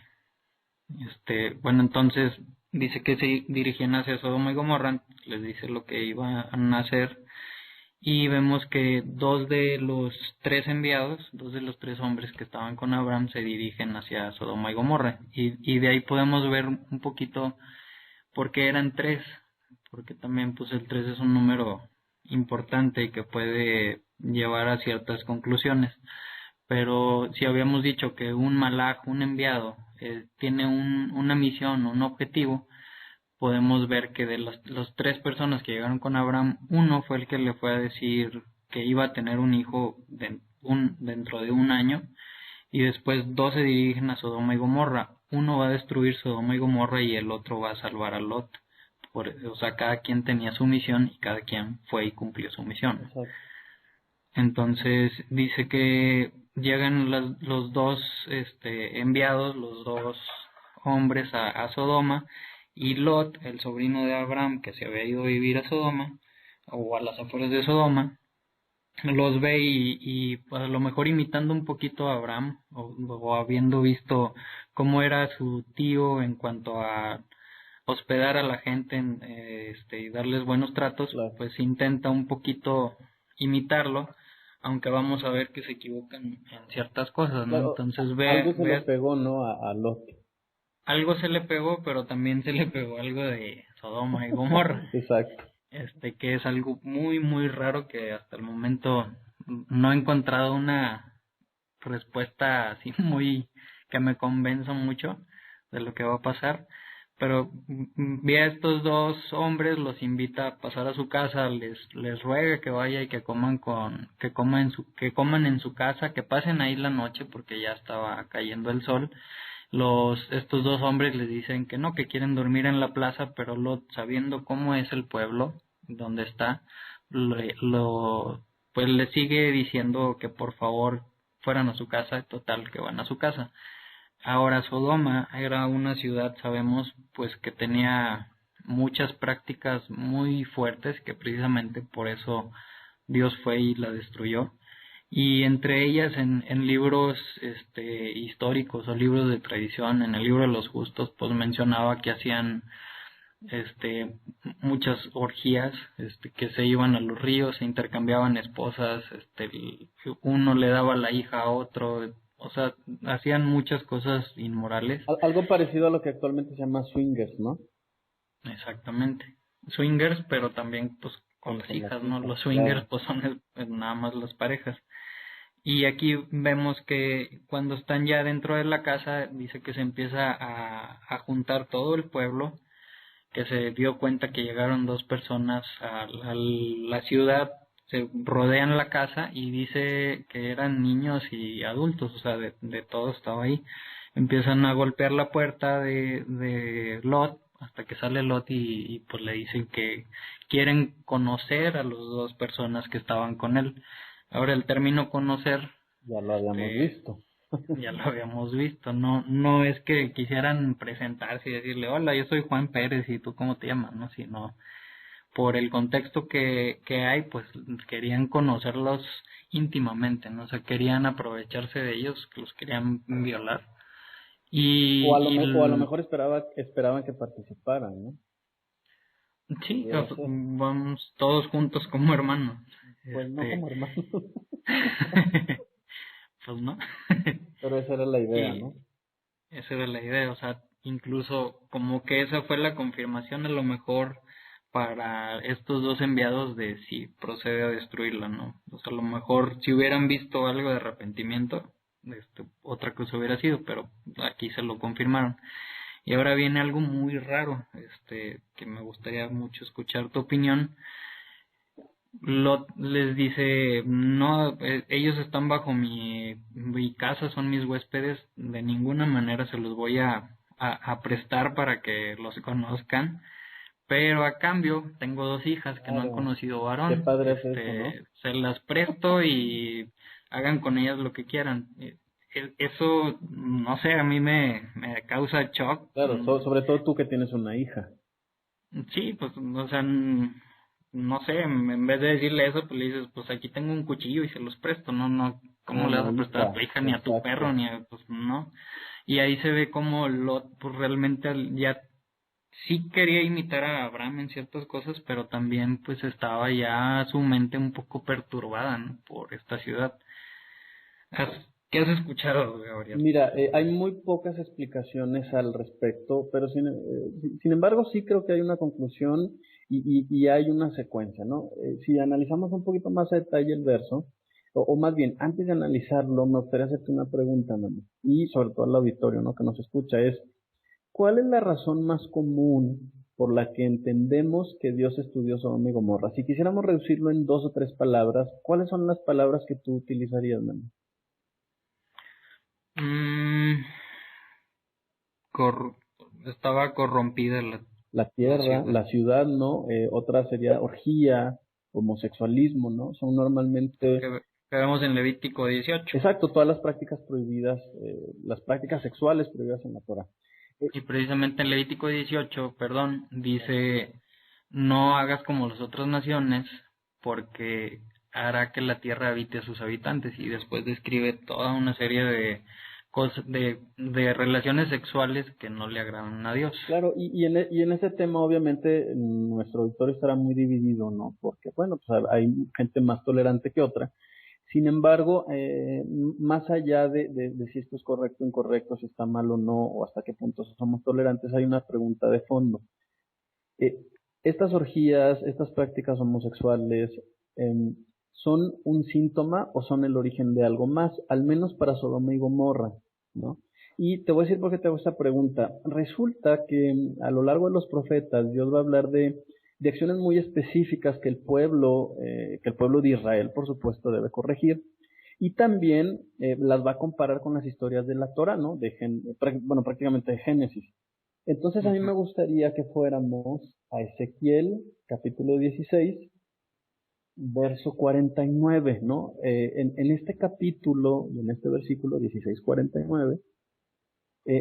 Bueno, entonces dice que se dirigían hacia Sodoma y Gomorra, les dice lo que iban a hacer, y vemos que dos de los tres enviados, dos de los tres hombres que estaban con Abraham se dirigen hacia Sodoma y Gomorra, y de ahí podemos ver un poquito por qué eran tres, porque también pues el tres es un número importante y que puede llevar a ciertas conclusiones. Pero si habíamos dicho que un malaj, un enviado, tiene una misión, un objetivo, podemos ver que de las tres personas que llegaron con Abraham, uno fue el que le fue a decir que iba a tener un hijo dentro de un año, y después dos se dirigen a Sodoma y Gomorra. Uno va a destruir Sodoma y Gomorra y el otro va a salvar a Lot, o sea, cada quien tenía su misión y cada quien fue y cumplió su misión. Exacto. Entonces dice que llegan los dos enviados, los dos hombres a Sodoma, y Lot, el sobrino de Abraham, que se había ido a vivir a Sodoma o a las afueras de Sodoma, los ve y pues, a lo mejor imitando un poquito a Abraham o habiendo visto cómo era su tío en cuanto a hospedar a la gente y darles buenos tratos, Claro. pues intenta un poquito imitarlo, aunque vamos a ver que se equivocan en ciertas cosas, ¿no? Claro, Entonces algo se le ve pegó, ¿no? A Lot. algo se le pegó, pero también se le pegó algo de Sodoma y Gomorra, Exacto. que es algo muy muy raro que hasta el momento no he encontrado una respuesta así muy que me convenza mucho de lo que va a pasar, pero ve a estos dos hombres, los invita a pasar a su casa, les ruega que vaya y que coman en su casa, que pasen ahí la noche porque ya estaba cayendo el sol. Estos dos hombres les dicen que no, que quieren dormir en la plaza, pero Lot, sabiendo cómo es el pueblo donde está, pues le sigue diciendo que por favor fueran a su casa. Total que van a su casa. Ahora Sodoma era una ciudad, sabemos, pues que tenía muchas prácticas muy fuertes, que precisamente por eso Dios fue y la destruyó. Y entre ellas en libros históricos o libros de tradición, en el libro de los justos, pues mencionaba que hacían muchas orgías, que se iban a los ríos, se intercambiaban esposas, uno le daba la hija a otro, o sea, hacían muchas cosas inmorales. Algo parecido a lo que actualmente se llama swingers, ¿no? Exactamente. Swingers, pero también pues con las Con las hijas, ¿no? hijas, Los swingers claro. pues son nada más las parejas. Y aquí vemos que cuando están ya dentro de la casa, dice que se empieza a juntar todo el pueblo, que se dio cuenta que llegaron dos personas a la ciudad, se rodean la casa y dice que eran niños y adultos, o sea, de todo estaba ahí. Empiezan a golpear la puerta de Lot hasta que sale Lot y pues le dicen que quieren conocer a las dos personas que estaban con él. Ahora el término conocer, Ya lo habíamos visto. ya lo habíamos visto, no es que quisieran presentarse y decirle, hola, yo soy Juan Pérez y tú cómo te llamas, ¿no? Sino por el contexto que hay, pues querían conocerlos íntimamente, ¿no? O sea, querían aprovecharse de ellos, que los querían violar. O a lo mejor esperaban que participaran, ¿no? Sí, Pudiera ser. vamos todos juntos como hermanos. Pues no como hermanos, Pues no. pero esa era la idea, Y ¿no? esa era la idea, o sea, incluso como que esa fue la confirmación a lo mejor para estos dos enviados de si procede a destruirla, ¿no? O sea, a lo mejor si hubieran visto algo de arrepentimiento, otra cosa hubiera sido, pero aquí se lo confirmaron. Y ahora viene algo muy raro, que me gustaría mucho escuchar tu opinión. Lot les dice, no, ellos están bajo mi casa, son mis huéspedes, de ninguna manera se los voy a prestar para que los conozcan, pero a cambio tengo dos hijas que no han Claro. conocido Qué varón, padre es eso, ¿no? se las presto y hagan con ellas lo que quieran. Eso, no sé, a mí me causa shock. Claro, sobre todo tú que tienes una hija. Sí, pues, o sea, no sé, en vez de decirle eso, pues le dices, pues aquí tengo un cuchillo y se los presto, no, ¿cómo Ah, le vas no, a prestar a tu hija, hija ni a tu perro exacto. ni a, pues no? Y ahí se ve como Lot, pues realmente ya sí quería imitar a Abraham en ciertas cosas, pero también pues estaba ya su mente un poco perturbada, ¿no? Por esta ciudad. ¿Qué has escuchado, Gabriel? Mira, hay muy pocas explicaciones al respecto, pero sin embargo sí creo que hay una conclusión y hay una secuencia, ¿no? Si analizamos un poquito más a detalle el verso, o más bien, antes de analizarlo, me gustaría hacerte una pregunta, Manu, y sobre todo al auditorio, ¿no? Que nos escucha, ¿cuál es la razón más común por la que entendemos que Dios estudió Sodoma y Gomorra? Si quisiéramos reducirlo en dos o tres palabras, ¿cuáles son las palabras que tú utilizarías, Manu? Mm, cor- estaba corrompida la tierra, la ciudad, ¿no? Otra sería orgía, homosexualismo, ¿no? Son normalmente... Que vemos en Levítico 18. Exacto, todas las prácticas prohibidas, las prácticas sexuales prohibidas en la Torah. Y precisamente en Levítico 18, dice, no hagas como las otras naciones, porque hará que la tierra habite a sus habitantes. Y después describe toda una serie de cosas, de relaciones sexuales que no le agradan a Dios. Claro, y en ese tema obviamente nuestro auditorio estará muy dividido, ¿no? Porque, bueno, pues hay gente más tolerante que otra. Sin embargo, más allá de si esto es correcto o incorrecto, si está mal o no, o hasta qué punto somos tolerantes, hay una pregunta de fondo. Estas orgías, estas prácticas homosexuales, ¿son un síntoma o son el origen de algo más? Al menos para Sodoma y Gomorra, ¿no? Y te voy a decir por qué te hago esta pregunta. Resulta que a lo largo de los profetas Dios va a hablar de acciones muy específicas que el pueblo de Israel, por supuesto, debe corregir. Y también las va a comparar con las historias de la Torah, ¿no? Prácticamente de Génesis. Entonces a mí me gustaría que fuéramos a Ezequiel, capítulo 16, verso 49, ¿no? En este capítulo, y en este versículo 16, 49,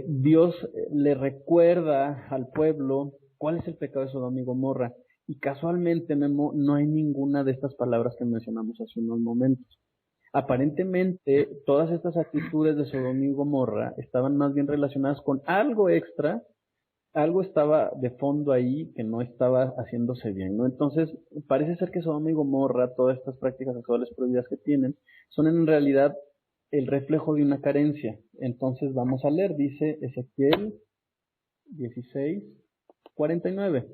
Dios le recuerda al pueblo cuál es el pecado de Sodoma y Gomorra. Y casualmente, Memo, no hay ninguna de estas palabras que mencionamos hace unos momentos. Aparentemente, todas estas actitudes de Sodoma y Gomorra estaban más bien relacionadas con algo extra, algo estaba de fondo ahí que no estaba haciéndose bien, ¿no? Entonces, parece ser que Sodoma y Gomorra, todas estas prácticas sexuales prohibidas que tienen, son en realidad el reflejo de una carencia. Entonces, vamos a leer, dice Ezequiel 16, 49.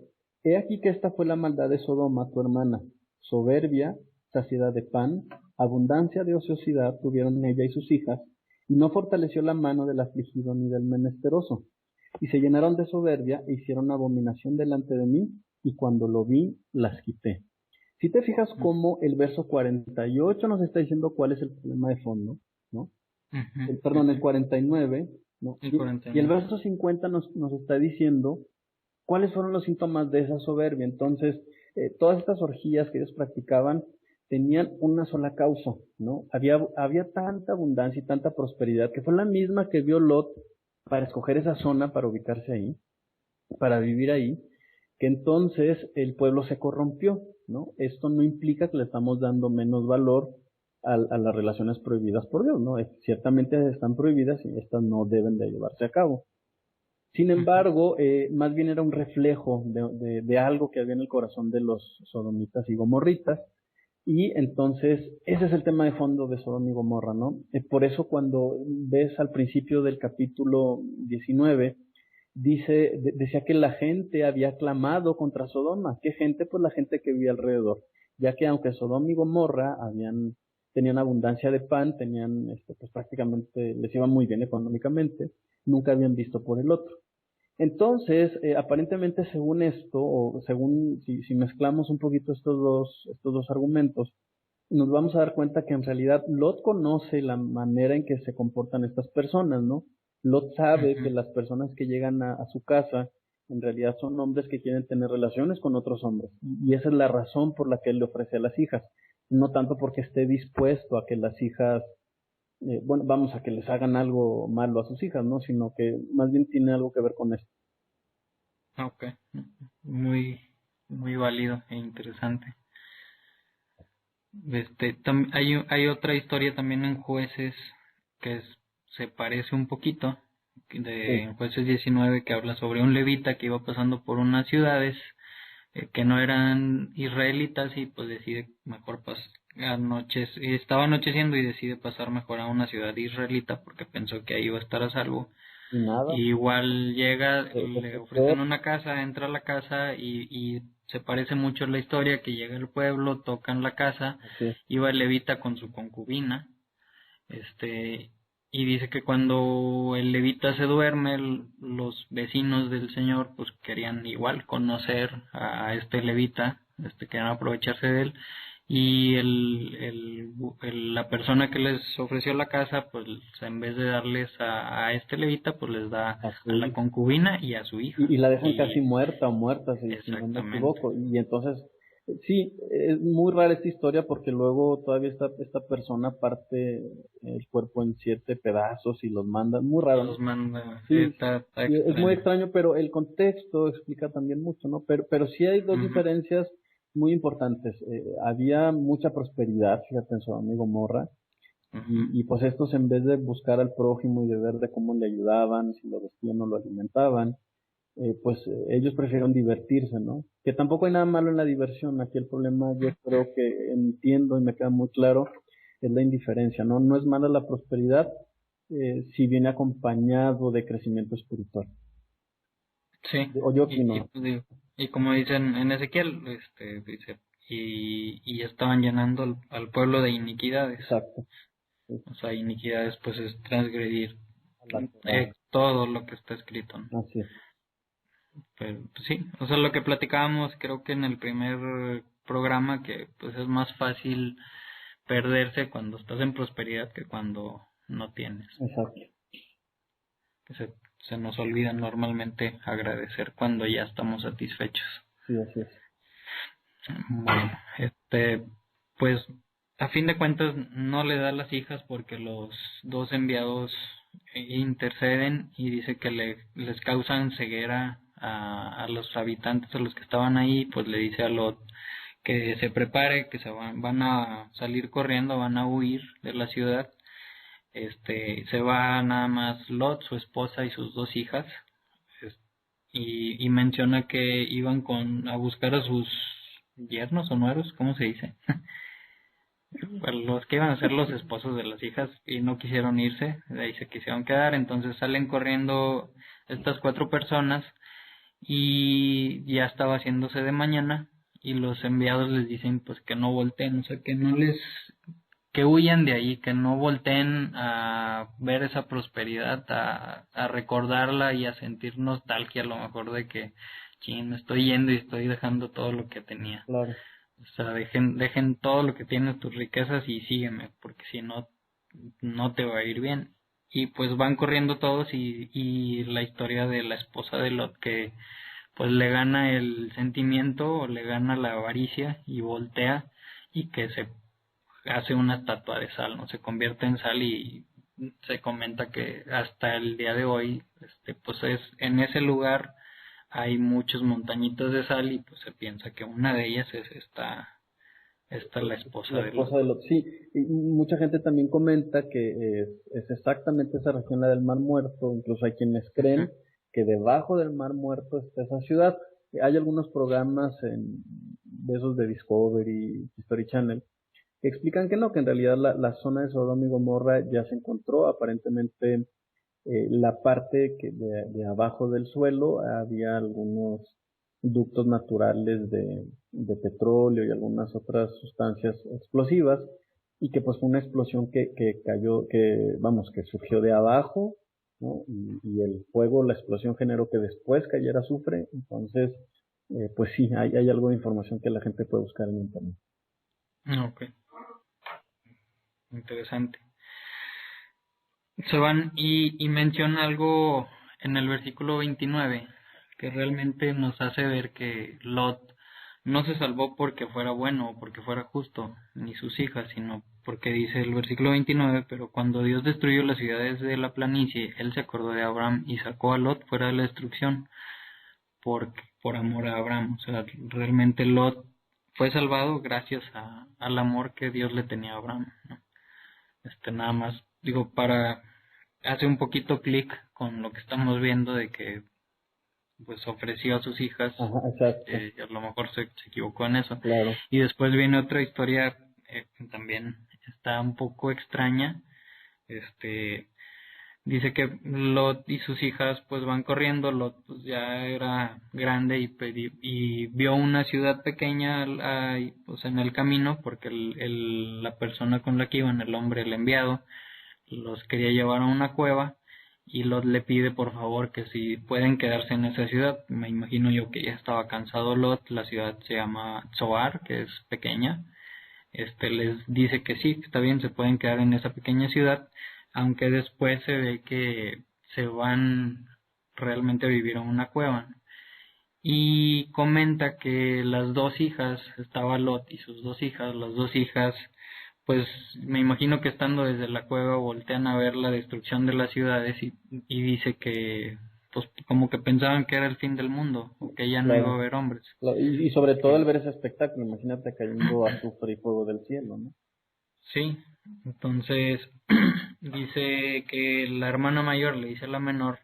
He aquí que esta fue la maldad de Sodoma, tu hermana, soberbia, saciedad de pan, abundancia de ociosidad tuvieron ella y sus hijas, y no fortaleció la mano del afligido ni del menesteroso. Y se llenaron de soberbia e hicieron abominación delante de mí, y cuando lo vi, las quité. Si te fijas cómo el verso 48 nos está diciendo cuál es el problema de fondo, ¿no? El 49, ¿no? Y el verso 50 nos está diciendo cuáles fueron los síntomas de esa soberbia. Entonces, todas estas orgías que ellos practicaban tenían una sola causa, ¿no? Había tanta abundancia y tanta prosperidad que fue la misma que vio Lot para escoger esa zona, para ubicarse ahí, para vivir ahí, que entonces el pueblo se corrompió, ¿no? Esto no implica que le estamos dando menos valor a las relaciones prohibidas por Dios, ¿no? Ciertamente están prohibidas y estas no deben de llevarse a cabo. Sin embargo, más bien era un reflejo de algo que había en el corazón de los sodomitas y gomorritas. Y entonces, ese es el tema de fondo de Sodoma y Gomorra, ¿no? Por eso cuando ves al principio del capítulo 19, decía que la gente había clamado contra Sodoma. ¿Qué gente? Pues la gente que vivía alrededor. Ya que aunque Sodoma y Gomorra tenían abundancia de pan, pues prácticamente les iba muy bien económicamente, nunca habían visto por el otro. Entonces, aparentemente según esto, o según si mezclamos un poquito estos dos argumentos, nos vamos a dar cuenta que en realidad Lot conoce la manera en que se comportan estas personas, ¿no? Lot sabe que las personas que llegan a su casa en realidad son hombres que quieren tener relaciones con otros hombres. Y esa es la razón por la que él le ofrece a las hijas. No tanto porque esté dispuesto a que las hijas a que les hagan algo malo a sus hijas, ¿no? Sino que más bien tiene algo que ver con esto. Ok, muy, muy válido e interesante. Hay otra historia también en Jueces que se parece un poquito, en Jueces 19, que habla sobre un levita que iba pasando por unas ciudades que no eran israelitas y pues decide mejor estaba anocheciendo y decide pasar mejor a una ciudad israelita porque pensó que ahí iba a estar a salvo. Y igual llega, le ofrecen una casa, entra a la casa y se parece mucho la historia que llega al pueblo, tocan la casa, iba el levita con su concubina, y dice que cuando el levita se duerme, los vecinos del señor pues querían igual conocer a este levita, querían aprovecharse de él, y la persona que les ofreció la casa, pues en vez de darles a este levita, pues les da A a su la hija. concubina y a su hija. Y la dejan casi Y muerta o muerta, si no me exactamente. equivoco. Y entonces, sí, es muy rara esta historia porque luego todavía esta persona parte el cuerpo en 7 pedazos y los manda. Muy raro, Los ¿no? manda, Sí, está sí, es muy extraño. extraño, pero el contexto explica también mucho, ¿no? Pero sí hay dos Ujú, diferencias muy importantes. Había mucha prosperidad, fíjate, en Sodoma y Gomorra, ujú. y pues estos en vez de buscar al prójimo y de ver de cómo le ayudaban, si lo vestían o lo alimentaban, pues ellos prefieren divertirse, ¿no? Que tampoco hay nada malo en la diversión. Aquí el problema, yo creo que entiendo y me queda muy claro, es la indiferencia, ¿no? No es mala la prosperidad si viene acompañado de crecimiento espiritual. Sí, O yo y, opino, pues digo, y como dicen en Ezequiel, dice, y estaban llenando al pueblo de iniquidades. exacto, sí, O sea, iniquidades pues es transgredir a la Torah, todo lo que está escrito, ¿no? así es, Pero pues, sí, o sea, lo que platicábamos creo que en el primer programa, que pues es más fácil perderse cuando estás en prosperidad que cuando no tienes. exacto, Que se nos olvida normalmente agradecer cuando ya estamos satisfechos. sí, así es. Bueno, pues a fin de cuentas no le da las hijas porque los dos enviados interceden y dice que les causan ceguera a los habitantes, a los que estaban ahí, pues le dice a Lot que se prepare, que van a salir corriendo, van a huir de la ciudad. Se va nada más Lot, su esposa y sus dos hijas, es- y menciona que iban a buscar a sus yernos o nueros, ¿cómo se dice? Pues los que iban a ser los esposos de las hijas y no quisieron irse, de ahí se quisieron quedar, entonces salen corriendo estas 4 personas y ya estaba haciéndose de mañana y los enviados les dicen pues que no volteen, o sea que huyan de ahí, que no volteen a ver esa prosperidad, a recordarla y a sentir nostalgia a lo mejor de que, chin, me estoy yendo y estoy dejando todo lo que tenía. Claro, O sea, dejen todo lo que tienes, tus riquezas y sígueme, porque si no, no te va a ir bien. Y pues van corriendo todos y la historia de la esposa de Lot que pues le gana el sentimiento o le gana la avaricia y voltea y que se hace una estatua de sal, ¿no? Se convierte en sal y se comenta que hasta el día de hoy, pues es en ese lugar hay muchos montañitos de sal y pues se piensa que una de ellas es esta la esposa la de Lot. esposa de Lot, sí, y mucha gente también comenta que es exactamente esa región la del Mar Muerto, incluso hay quienes Ujú, creen que debajo del Mar Muerto está esa ciudad. Hay algunos programas de esos de Discovery, History Channel, que explican que no, que en realidad la zona de Sodoma y Gomorra ya se encontró, aparentemente la parte de abajo del suelo había algunos ductos naturales de petróleo y algunas otras sustancias explosivas y que pues fue una explosión que cayó, que vamos, que surgió de abajo, ¿no? Y el fuego, la explosión generó que después cayera azufre, entonces pues sí, hay algo de información que la gente puede buscar en internet. ok, interesante. Se van y menciona algo en el versículo 29 que realmente nos hace ver que Lot no se salvó porque fuera bueno o porque fuera justo, ni sus hijas, sino porque dice el versículo 29, pero cuando Dios destruyó las ciudades de la planicie, él se acordó de Abraham y sacó a Lot fuera de la destrucción por amor a Abraham. O sea, realmente Lot fue salvado gracias al amor que Dios le tenía a Abraham, ¿no? Nada más, digo, hace un poquito clic con lo que estamos viendo de que pues ofreció a sus hijas, Ajá, exacto, a lo mejor se equivocó en eso. claro. Y después viene otra historia que también está un poco extraña. Este dice que Lot y sus hijas pues van corriendo. Lot pues ya era grande y vio una ciudad pequeña ahí, pues en el camino porque la persona con la que iban, el hombre, el enviado, los quería llevar a una cueva y Lot le pide por favor que si pueden quedarse en esa ciudad. Me imagino yo que ya estaba cansado Lot. La ciudad se llama Zoar, que es pequeña, les dice que sí, que está bien, se pueden quedar en esa pequeña ciudad, aunque después se ve que se van realmente a vivir a una cueva. Y comenta que las dos hijas, estaba Lot y sus dos hijas, las dos hijas, pues me imagino que estando desde la cueva voltean a ver la destrucción de las ciudades y dice que pues como que pensaban que era el fin del mundo, o que ya no iba a Claro. haber hombres. Y sobre todo Que el ver ese espectáculo, imagínate cayendo azufre y fuego del cielo, ¿no? sí, entonces dice que la hermana mayor le dice a la menor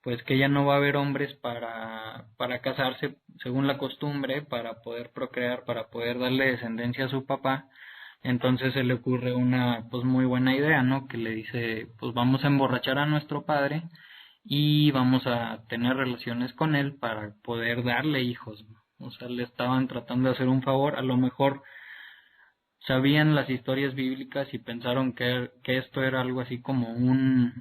pues que ya no va a haber hombres para casarse según la costumbre, para poder procrear, para poder darle descendencia a su papá. Entonces se le ocurre una pues muy buena idea, ¿no? Que le dice, pues vamos a emborrachar a nuestro padre y vamos a tener relaciones con él para poder darle hijos, ¿no? O sea, le estaban tratando de hacer un favor, a lo mejor sabían las historias bíblicas y pensaron que esto era algo así como un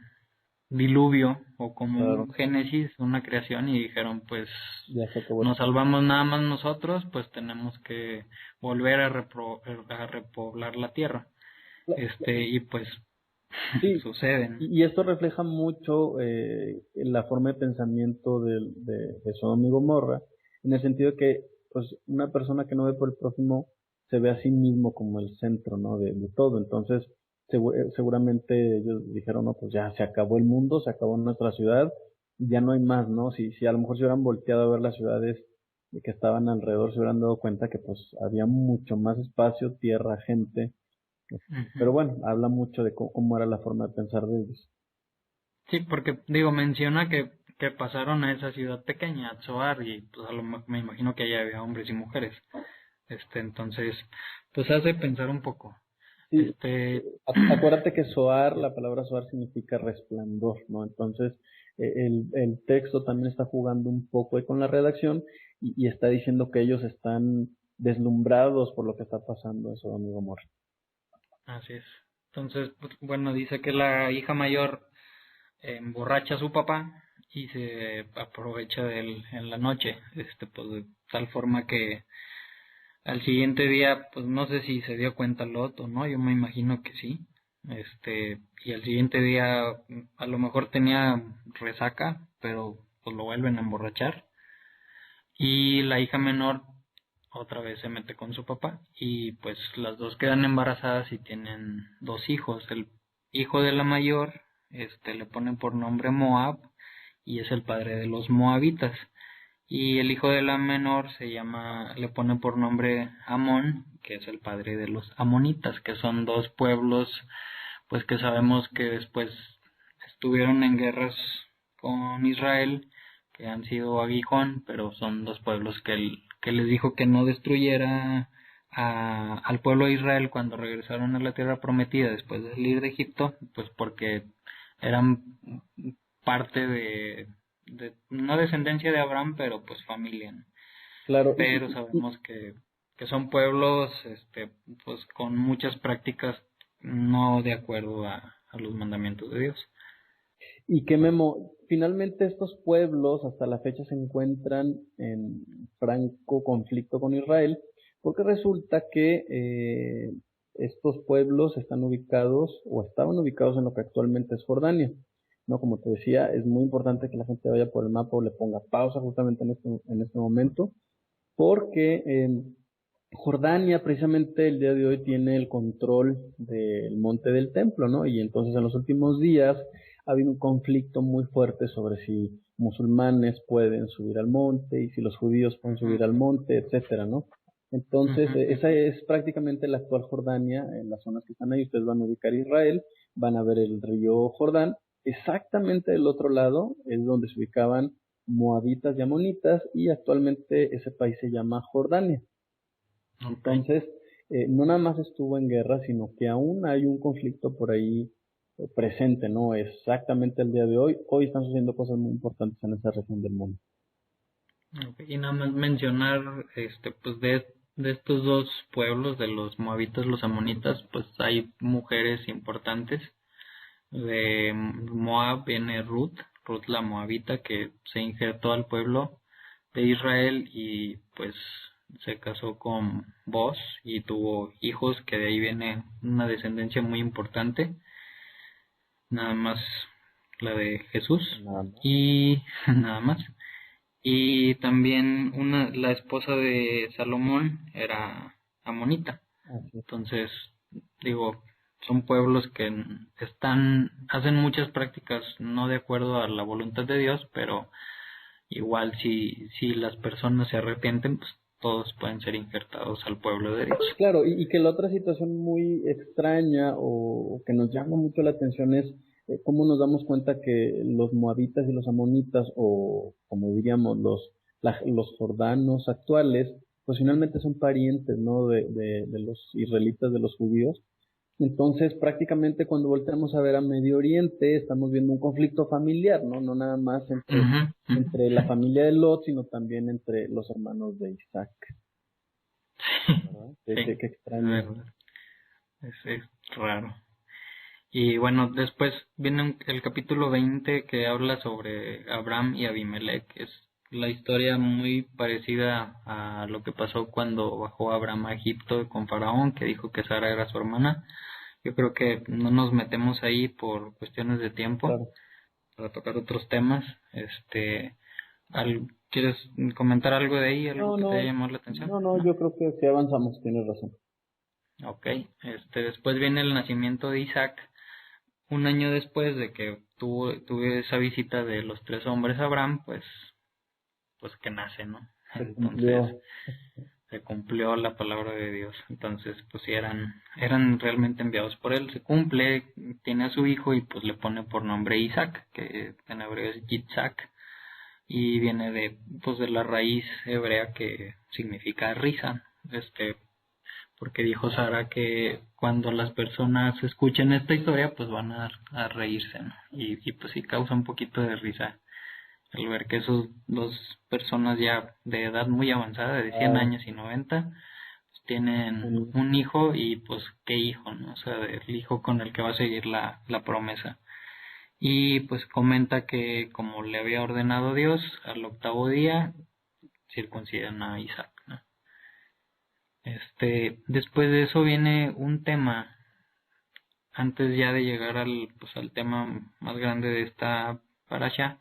diluvio o como Claro, un génesis, una creación, y dijeron pues ya se acabó. nos salvamos nada más nosotros, pues tenemos que volver a repoblar la tierra. Y pues Sí, suceden. y esto refleja mucho la forma de pensamiento de Sodoma y Gomorra, en el sentido de que pues una persona que no ve por el prójimo se ve a sí mismo como el centro, ¿no? De todo. Entonces, seguramente ellos dijeron, no, pues ya se acabó el mundo, se acabó nuestra ciudad, ya no hay más, ¿no? Si a lo mejor se hubieran volteado a ver las ciudades que estaban alrededor, se hubieran dado cuenta que pues había mucho más espacio, tierra, gente. Pero Ujú. bueno, habla mucho de cómo era la forma de pensar de ellos. Sí, porque digo, menciona que pasaron a esa ciudad pequeña, a Zoar, y pues me imagino que allá había hombres y mujeres. Entonces, pues hace pensar un poco. Sí, Este, acuérdate que Zoar, la palabra Zoar significa resplandor, ¿no? Entonces, el texto también está jugando un poco ahí con la redacción y está diciendo que ellos están deslumbrados por lo que está pasando en Sodoma y Gomorra. así es. Entonces, pues, bueno, dice que la hija mayor emborracha a su papá y se aprovecha de él en la noche, pues de tal forma que al siguiente día, pues no sé si se dio cuenta Lot o no, yo me imagino que sí, y al siguiente día a lo mejor tenía resaca, pero pues lo vuelven a emborrachar y la hija menor otra vez se mete con su papá y pues las dos quedan embarazadas y tienen dos hijos. El hijo de la mayor, le ponen por nombre Moab y es el padre de los moabitas. Y el hijo de la menor le pone por nombre Amón, que es el padre de los amonitas, que son dos pueblos, pues que sabemos que después estuvieron en guerras con Israel, que han sido aguijón, pero son dos pueblos que les dijo que no destruyera al pueblo de Israel cuando regresaron a la tierra prometida después de salir de Egipto, pues porque eran parte no descendencia de Abraham, pero pues familia, ¿no? Claro, Pero sabemos que son pueblos, pues con muchas prácticas no de acuerdo a los mandamientos de Dios. y que Memo, finalmente estos pueblos hasta la fecha se encuentran en franco conflicto con Israel, porque resulta que estos pueblos están ubicados o estaban ubicados en lo que actualmente es Jordania. No, como te decía, es muy importante que la gente vaya por el mapa o le ponga pausa justamente en este momento, porque Jordania precisamente el día de hoy tiene el control del monte del templo, ¿no? Y entonces en los últimos días ha habido un conflicto muy fuerte sobre si musulmanes pueden subir al monte y si los judíos pueden Ujú, subir al monte, etcétera, ¿no? Entonces, ujú, esa es prácticamente la actual Jordania, en las zonas que están ahí, ustedes van a ubicar Israel, van a ver el río Jordán, exactamente del otro lado es donde se ubicaban moabitas y amonitas y actualmente ese país se llama Jordania. ok. Entonces, no nada más estuvo en guerra, sino que aún hay un conflicto por ahí presente, ¿no? Exactamente el día de hoy. Hoy están sucediendo cosas muy importantes en esa región del mundo. Ok, y nada más mencionar, pues de estos dos pueblos, de los moabitas, los amonitas, pues hay mujeres importantes. De Moab viene Ruth la moabita, que se injertó al pueblo de Israel y pues se casó con Boz y tuvo hijos, que de ahí viene una descendencia muy importante, nada más la de Jesús Nada más. y nada más. Y también la esposa de Salomón era amonita. Así es. Entonces, digo, son pueblos que hacen muchas prácticas no de acuerdo a la voluntad de Dios, pero igual si las personas se arrepienten, pues todos pueden ser injertados al pueblo de Dios. Claro, y que la otra situación muy extraña o que nos llama mucho la atención es cómo nos damos cuenta que los moabitas y los amonitas, o como diríamos los jordanos actuales, pues finalmente son parientes, ¿no? De los israelitas, de los judíos. Entonces, prácticamente cuando volteamos a ver a Medio Oriente, estamos viendo un conflicto familiar, ¿no? No nada más entre la familia de Lot, sino también entre los hermanos de Isaac, ¿verdad? Sí, Qué es extraño. verdad. Es raro. Y bueno, después viene el capítulo 20 que habla sobre Abraham y Abimelech. Es la historia muy parecida a lo que pasó cuando bajó Abraham a Egipto con Faraón, que dijo que Sara era su hermana. Yo creo que no nos metemos ahí por cuestiones de tiempo Claro. para tocar otros temas. ¿Quieres comentar algo de ahí, algo No, que te haya no, llamado la atención? no, ¿No? yo creo que sí avanzamos, tienes razón. Ok. Después viene el nacimiento de Isaac. Un año después de que tuve esa visita de los tres hombres a Abraham, pues que nace, ¿no? Se Entonces cumplió. se cumplió la palabra de Dios. Entonces, pues sí eran realmente enviados por él. Se cumple, tiene a su hijo y pues le pone por nombre Isaac, que en hebreo es Yitzhak, y viene de la raíz hebrea que significa risa. Porque dijo Sara que cuando las personas escuchen esta historia, pues van a reírse, ¿no? Y pues sí causa un poquito de risa el ver que esos dos personas ya de edad muy avanzada, de 100 Wow. años y 90, pues tienen Un- un hijo y pues qué hijo, ¿no? O sea, el hijo con el que va a seguir la promesa. Y pues comenta que como le había ordenado Dios, al octavo día circuncidan a Isaac, ¿no? Después de eso viene un tema, antes ya de llegar al tema más grande de esta parasha,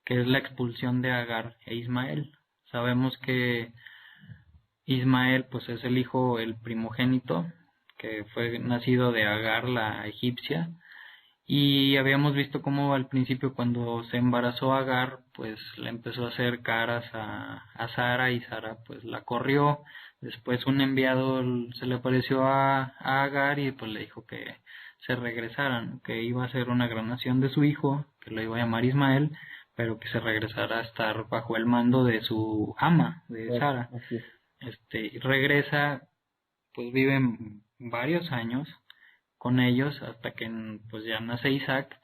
que es la expulsión de Agar e Ismael. Sabemos que Ismael pues es el primogénito, que fue nacido de Agar la egipcia, y habíamos visto cómo al principio cuando se embarazó Agar, pues le empezó a hacer caras a Sara, y Sara pues la corrió. Después un enviado se le apareció a Agar y pues le dijo que se regresaran, que iba a ser una gran nación de su hijo, que lo iba a llamar Ismael, pero que se regresara a estar bajo el mando de su ama, de Claro, Sara. así es. Regresa, pues viven varios años con ellos hasta que pues ya nace Isaac,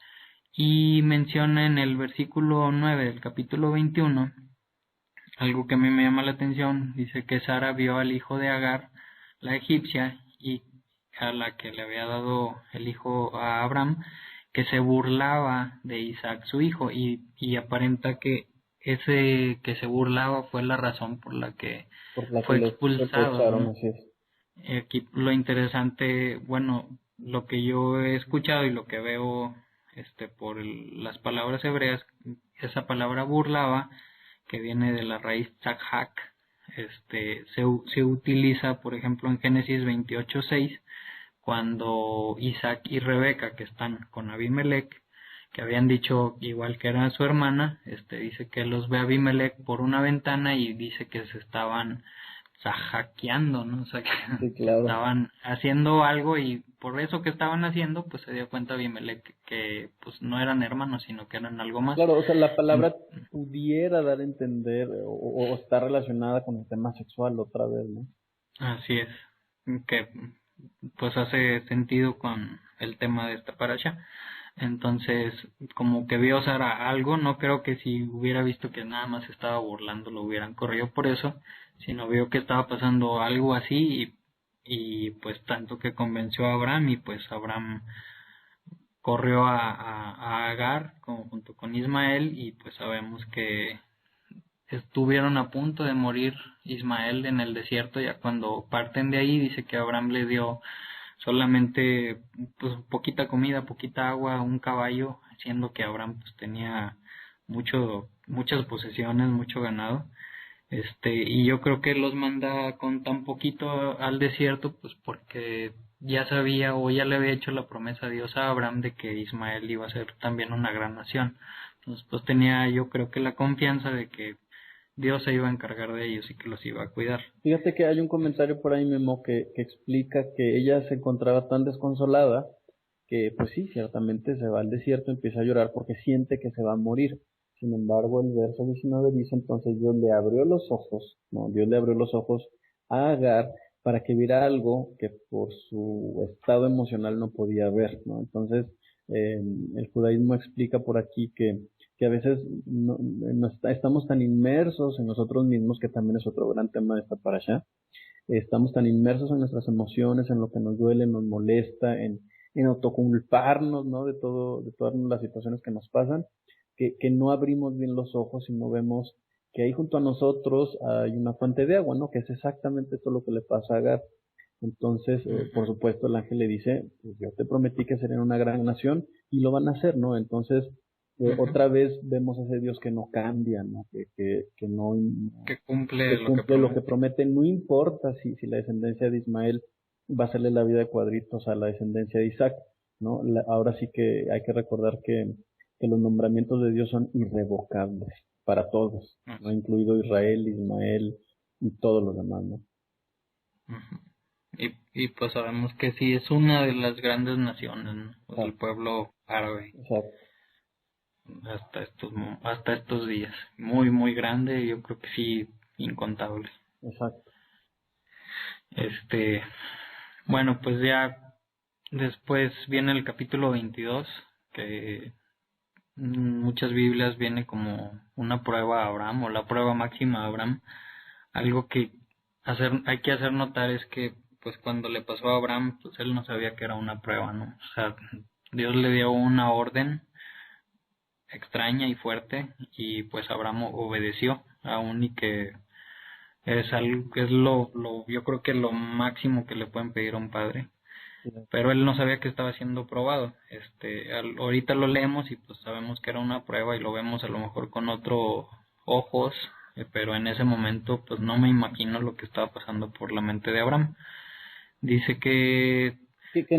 y menciona en el versículo 9 del capítulo 21 algo que a mí me llama la atención. Dice que Sara vio al hijo de Agar, la egipcia, y a la que le había dado el hijo a Abraham, que se burlaba de Isaac su hijo, y aparenta que ese que se burlaba fue la razón por la que Por la que fue lo expulsado, echaron, ¿no? así es. Aquí lo interesante, bueno, lo que yo he escuchado y lo que veo por las palabras hebreas, esa palabra burlaba, que viene de la raíz tzachak, se utiliza, por ejemplo, en Génesis 28:6, cuando Isaac y Rebeca, que están con Abimelech, que habían dicho igual que era su hermana, dice que los ve Abimelech por una ventana y dice que se estaban hackeando, ¿no? O sea, Sí, que claro. estaban haciendo algo, y por eso que estaban haciendo, pues se dio cuenta Abimelech que pues no eran hermanos, sino que eran algo más. Claro, o sea, la En- palabra pudiera dar a entender o está relacionada con el tema sexual otra vez, ¿no? Así es, que pues hace sentido con el tema de esta parasha. Entonces, como que vio Sara algo, no creo que si hubiera visto que nada más estaba burlando lo hubieran corrido por eso, sino vio que estaba pasando algo así, y pues tanto que convenció a Abraham, y pues Abraham corrió a Agar junto con Ismael, y pues sabemos que estuvieron a punto de morir Ismael en el desierto. Ya cuando parten de ahí, dice que Abraham le dio solamente pues poquita comida, poquita agua, un caballo, siendo que Abraham pues tenía muchas posesiones, mucho ganado. Y yo creo que los manda con tan poquito al desierto, pues porque ya sabía o ya le había hecho la promesa a Dios a Abraham de que Ismael iba a ser también una gran nación. Entonces pues tenía yo creo que la confianza de que Dios se iba a encargar de ellos y que los iba a cuidar. Fíjate que hay un comentario por ahí, Memo, que explica que ella se encontraba tan desconsolada que, pues sí, ciertamente se va al desierto, empieza a llorar porque siente que se va a morir. Sin embargo, el verso 19 dice, entonces Dios le abrió los ojos, ¿no? Dios le abrió los ojos a Agar para que viera algo que por su estado emocional no podía ver, ¿no? Entonces, el judaísmo explica por aquí que a veces estamos tan inmersos en nosotros mismos, que también es otro gran tema de esta parasha. Estamos tan inmersos en nuestras emociones, en lo que nos duele, nos molesta, en autoculparnos, ¿no? De todas las situaciones que nos pasan, que no abrimos bien los ojos y no vemos que ahí junto a nosotros hay una fuente de agua, ¿no? Que es exactamente todo lo que le pasa a Agar. Entonces, por supuesto, el ángel le dice, pues yo te prometí que serían una gran nación y lo van a hacer, ¿no? Entonces, otra vez vemos a ese Dios que no cambia, ¿no? Que no que cumple lo que promete, no importa si la descendencia de Ismael va a hacerle la vida de cuadritos a la descendencia de Isaac, ¿no? Ahora sí que hay que recordar que los nombramientos de Dios son irrevocables para todos, ¿no? Incluido Israel, Ismael y todos los demás, ¿no? Y pues sabemos que sí es una de las grandes naciones, ¿no? Pues el pueblo árabe. Exacto. Hasta estos días. Muy, muy grande, yo creo que sí, incontable. Exacto. Bueno, pues ya después viene el capítulo 22, que en muchas Biblias viene como una prueba a Abraham o la prueba máxima a Abraham. Algo que hay que hacer notar es que pues cuando le pasó a Abraham, pues él no sabía que era una prueba, ¿no? O sea, Dios le dio una orden extraña y fuerte y pues Abraham obedeció aún, y que es algo que es yo creo que lo máximo que le pueden pedir a un padre, pero él no sabía que estaba siendo probado. Ahorita lo leemos y pues sabemos que era una prueba y lo vemos a lo mejor con otros ojos, pero en ese momento pues no me imagino lo que estaba pasando por la mente de Abraham. Dice que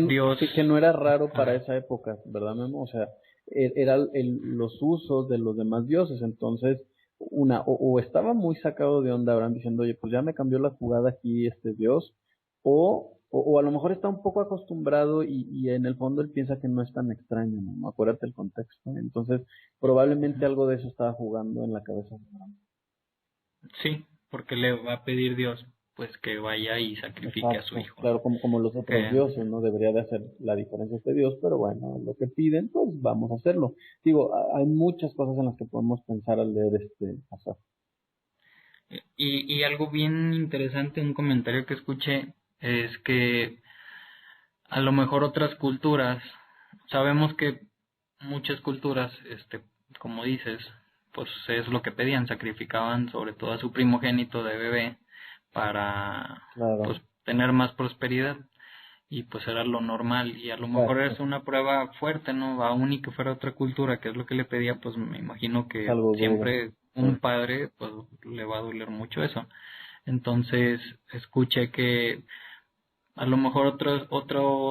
Dios... que no era raro para esa época, ¿verdad, Memo? O sea, eran los usos de los demás dioses. Entonces, o estaba muy sacado de onda Abraham diciendo, oye, pues ya me cambió la jugada aquí este dios, o a lo mejor está un poco acostumbrado y en el fondo él piensa que no es tan extraño, ¿no? Acuérdate el contexto. Entonces, probablemente algo de eso estaba jugando en la cabeza de Abraham. Sí, porque le va a pedir Dios pues que vaya y sacrifique a su hijo. Claro, como los otros dioses, ¿no? Debería de hacer la diferencia este Dios, pero bueno, lo que piden, pues vamos a hacerlo. Digo, hay muchas cosas en las que podemos pensar al leer este pasaje. Y algo bien interesante, un comentario que escuché, es que a lo mejor otras culturas, sabemos que muchas culturas, como dices, pues es lo que pedían, sacrificaban sobre todo a su primogénito de bebé para pues tener más prosperidad, y pues era lo normal, y a lo mejor es una prueba fuerte, ¿no? Aún y que fuera otra cultura, que es lo que le pedía, pues me imagino que siempre un padre pues le va a doler mucho eso. Entonces escuché que a lo mejor otras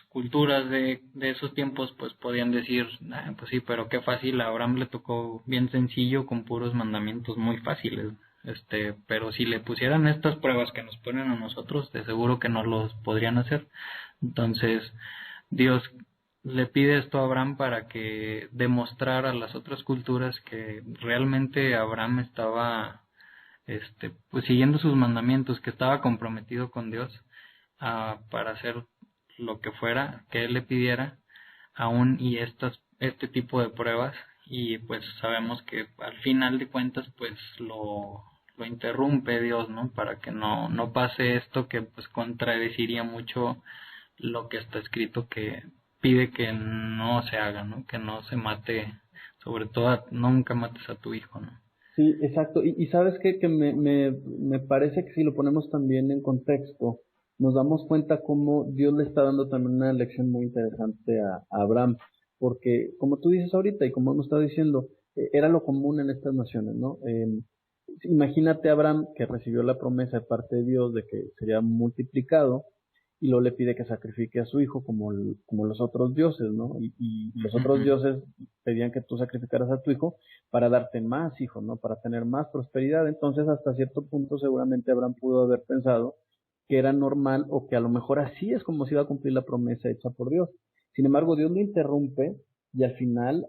culturas de esos tiempos pues podían decir, pues sí, pero qué fácil, a Abraham le tocó bien sencillo con puros mandamientos muy fáciles. Pero si le pusieran estas pruebas que nos ponen a nosotros, de seguro que no los podrían hacer. Entonces Dios le pide esto a Abraham para que demostrara a las otras culturas que realmente Abraham estaba pues siguiendo sus mandamientos, que estaba comprometido con Dios para hacer lo que fuera que él le pidiera, aún y este tipo de pruebas. Y pues sabemos que al final de cuentas pues lo interrumpe Dios, ¿no? Para que no pase esto que pues contradeciría mucho lo que está escrito, que pide que no se haga, ¿no? Que no se mate, sobre todo nunca mates a tu hijo, ¿no? Sí, exacto. Y sabes qué, que me parece que si lo ponemos también en contexto, nos damos cuenta cómo Dios le está dando también una lección muy interesante a Abraham, porque como tú dices ahorita y como hemos estado diciendo, era lo común en estas naciones, ¿no? Imagínate a Abraham que recibió la promesa de parte de Dios de que sería multiplicado y luego le pide que sacrifique a su hijo como los otros dioses, ¿no? Y los otros Ujú. dioses pedían que tú sacrificaras a tu hijo para darte más hijos, ¿no? Para tener más prosperidad. Entonces, hasta cierto punto, seguramente Abraham pudo haber pensado que era normal o que a lo mejor así es como se iba a cumplir la promesa hecha por Dios. Sin embargo, Dios lo interrumpe y al final,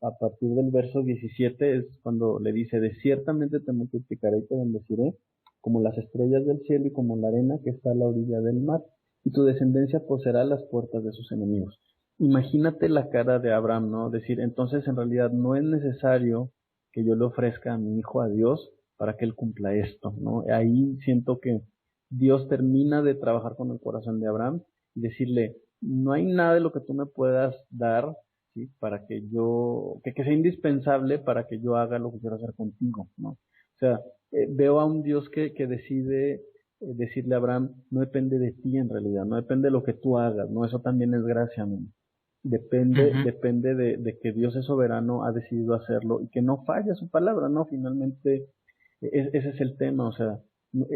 a partir del verso 17 es cuando le dice, de ciertamente te multiplicaré y te bendeciré como las estrellas del cielo y como la arena que está a la orilla del mar, y tu descendencia poseerá las puertas de sus enemigos. Imagínate la cara de Abraham, ¿no? Decir, entonces en realidad no es necesario que yo le ofrezca a mi hijo a Dios para que él cumpla esto, ¿no? Ahí siento que Dios termina de trabajar con el corazón de Abraham y decirle, no hay nada de lo que tú me puedas dar, ¿sí? Para que sea indispensable para que yo haga lo que quiero hacer contigo, ¿no? O sea, veo a un Dios que decide decirle a Abraham, no depende de ti en realidad, no depende de lo que tú hagas, ¿no? Eso también es gracia, ¿no? Ujú. Depende de que Dios es soberano, ha decidido hacerlo y que no falla su palabra, ¿no? Finalmente, ese es el tema, o sea,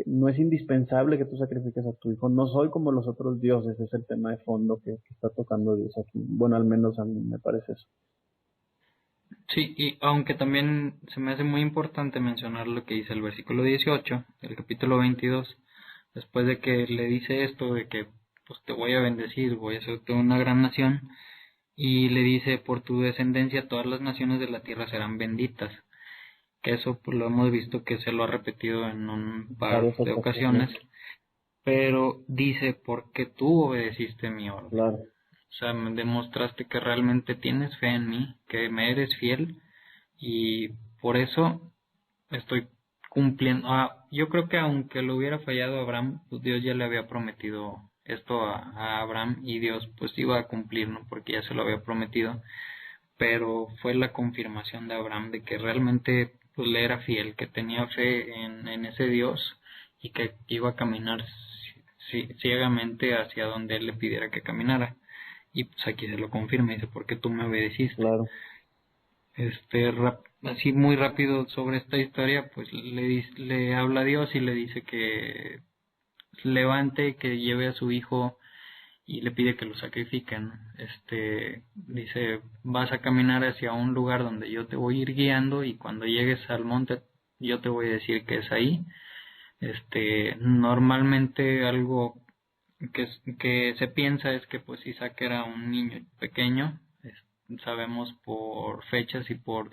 no es indispensable que tú sacrifiques a tu hijo, no soy como los otros dioses, ese es el tema de fondo que está tocando Dios aquí. Bueno, al menos a mí me parece eso. Sí, y aunque también se me hace muy importante mencionar lo que dice el versículo 18 del capítulo 22, después de que le dice esto de que pues te voy a bendecir, voy a hacerte una gran nación, y le dice por tu descendencia todas las naciones de la tierra serán benditas, que eso pues lo hemos visto que se lo ha repetido en un par Varias de ocasiones, ocasiones, pero dice porque tú obedeciste mi orden. claro. O sea, me demostraste que realmente tienes fe en mí, que me eres fiel y por eso estoy cumpliendo. Yo creo que aunque lo hubiera fallado Abraham, pues Dios ya le había prometido esto a Abraham y Dios pues iba a cumplir, ¿no? Porque ya se lo había prometido, pero fue la confirmación de Abraham de que realmente pues le era fiel, que tenía fe en ese Dios y que iba a caminar ciegamente hacia donde él le pidiera que caminara. Y pues aquí se lo confirma, dice, porque tú me obedeciste. Claro. Así muy rápido sobre esta historia, pues le habla a Dios y le dice que levante, que lleve a su hijo y le pide que lo sacrifiquen. Dice, vas a caminar hacia un lugar donde yo te voy a ir guiando y cuando llegues al monte yo te voy a decir que es ahí. Normalmente algo que se piensa es que pues Isaac era un niño pequeño. Sabemos por fechas y por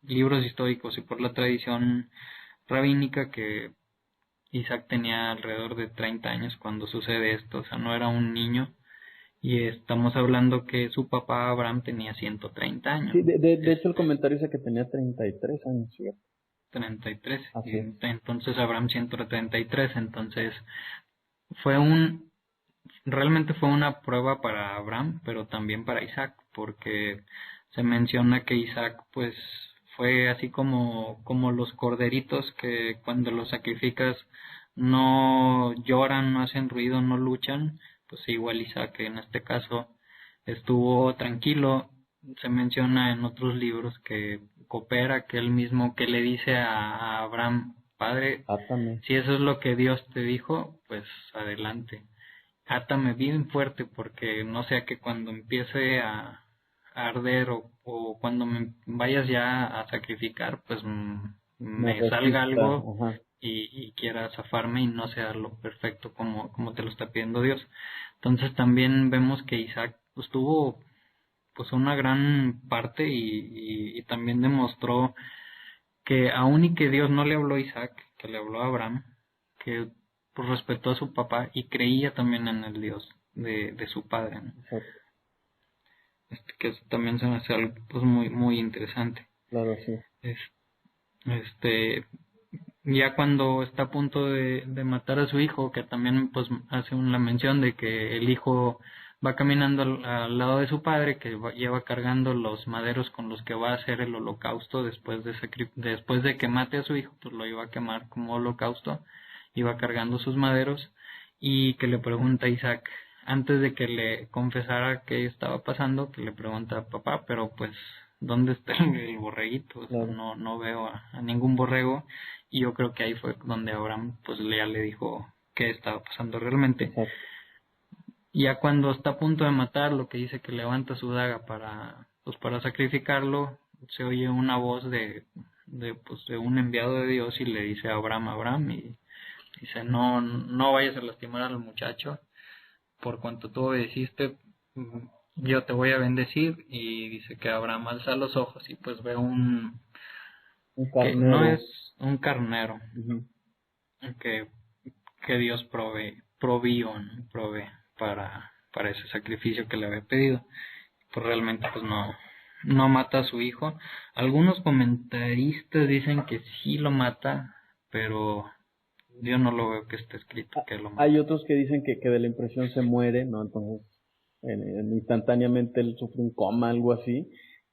libros históricos y por la tradición rabínica que Isaac tenía alrededor de 30 años cuando sucede esto, o sea, no era un niño, y estamos hablando que su papá Abraham tenía 130 años, Sí, de es hecho el comentario dice que tenía 33 años, ¿cierto? 33, y Así es. entonces Abraham 133, entonces fue un, realmente fue una prueba para Abraham, pero también para Isaac, porque se menciona que Isaac pues fue así como los corderitos que cuando los sacrificas no lloran, no hacen ruido, no luchan, pues igual Isaac en este caso estuvo tranquilo. Se menciona en otros libros que coopera, que él mismo que le dice a Abraham, padre, Átame. si eso es lo que Dios te dijo, pues adelante, átame bien fuerte porque no sea que cuando empiece a arder o cuando me vayas ya a sacrificar, pues Me me salga resista, algo ajá. y quiera zafarme y no sea lo perfecto como te lo está pidiendo Dios. Entonces también vemos que Isaac pues tuvo pues una gran parte y también demostró que aun y que Dios no le habló a Isaac, que le habló a Abraham, que pues respetó a su papá y creía también en el Dios de su padre, ¿no? Exacto. Que eso también se me hace algo pues muy interesante. Claro, sí. Es, este, ya cuando está a punto de matar a su hijo, que también pues hace una mención de que el hijo va caminando al lado de su padre, que lleva cargando los maderos con los que va a hacer el holocausto después de que mate a su hijo, pues lo iba a quemar como holocausto, iba cargando sus maderos, y que le pregunta a Isaac, antes de que le confesara qué estaba pasando, que le pregunta a papá, pero pues, ¿dónde está el borreguito? O sea, Claro. no veo a ningún borrego, y yo creo que ahí fue donde Abraham pues ya le dijo qué estaba pasando realmente. Exacto. Y ya cuando está a punto de matarlo, que dice que levanta su daga para sacrificarlo, se oye una voz de un enviado de Dios y le dice a Abraham, y dice, no vayas a lastimar al muchacho, por cuanto tú obedeciste, yo te voy a bendecir. Y dice que Abraham alza los ojos y pues ve Un que no carnero. es un carnero, Ujú. que, que Dios provee para ese sacrificio que le había pedido. Pues realmente pues no mata a su hijo. Algunos comentaristas dicen que sí lo mata, pero yo no lo veo que esté escrito que lo mata. Hay otros que dicen que de la impresión se muere, ¿no? Entonces, instantáneamente él sufre un coma, algo así.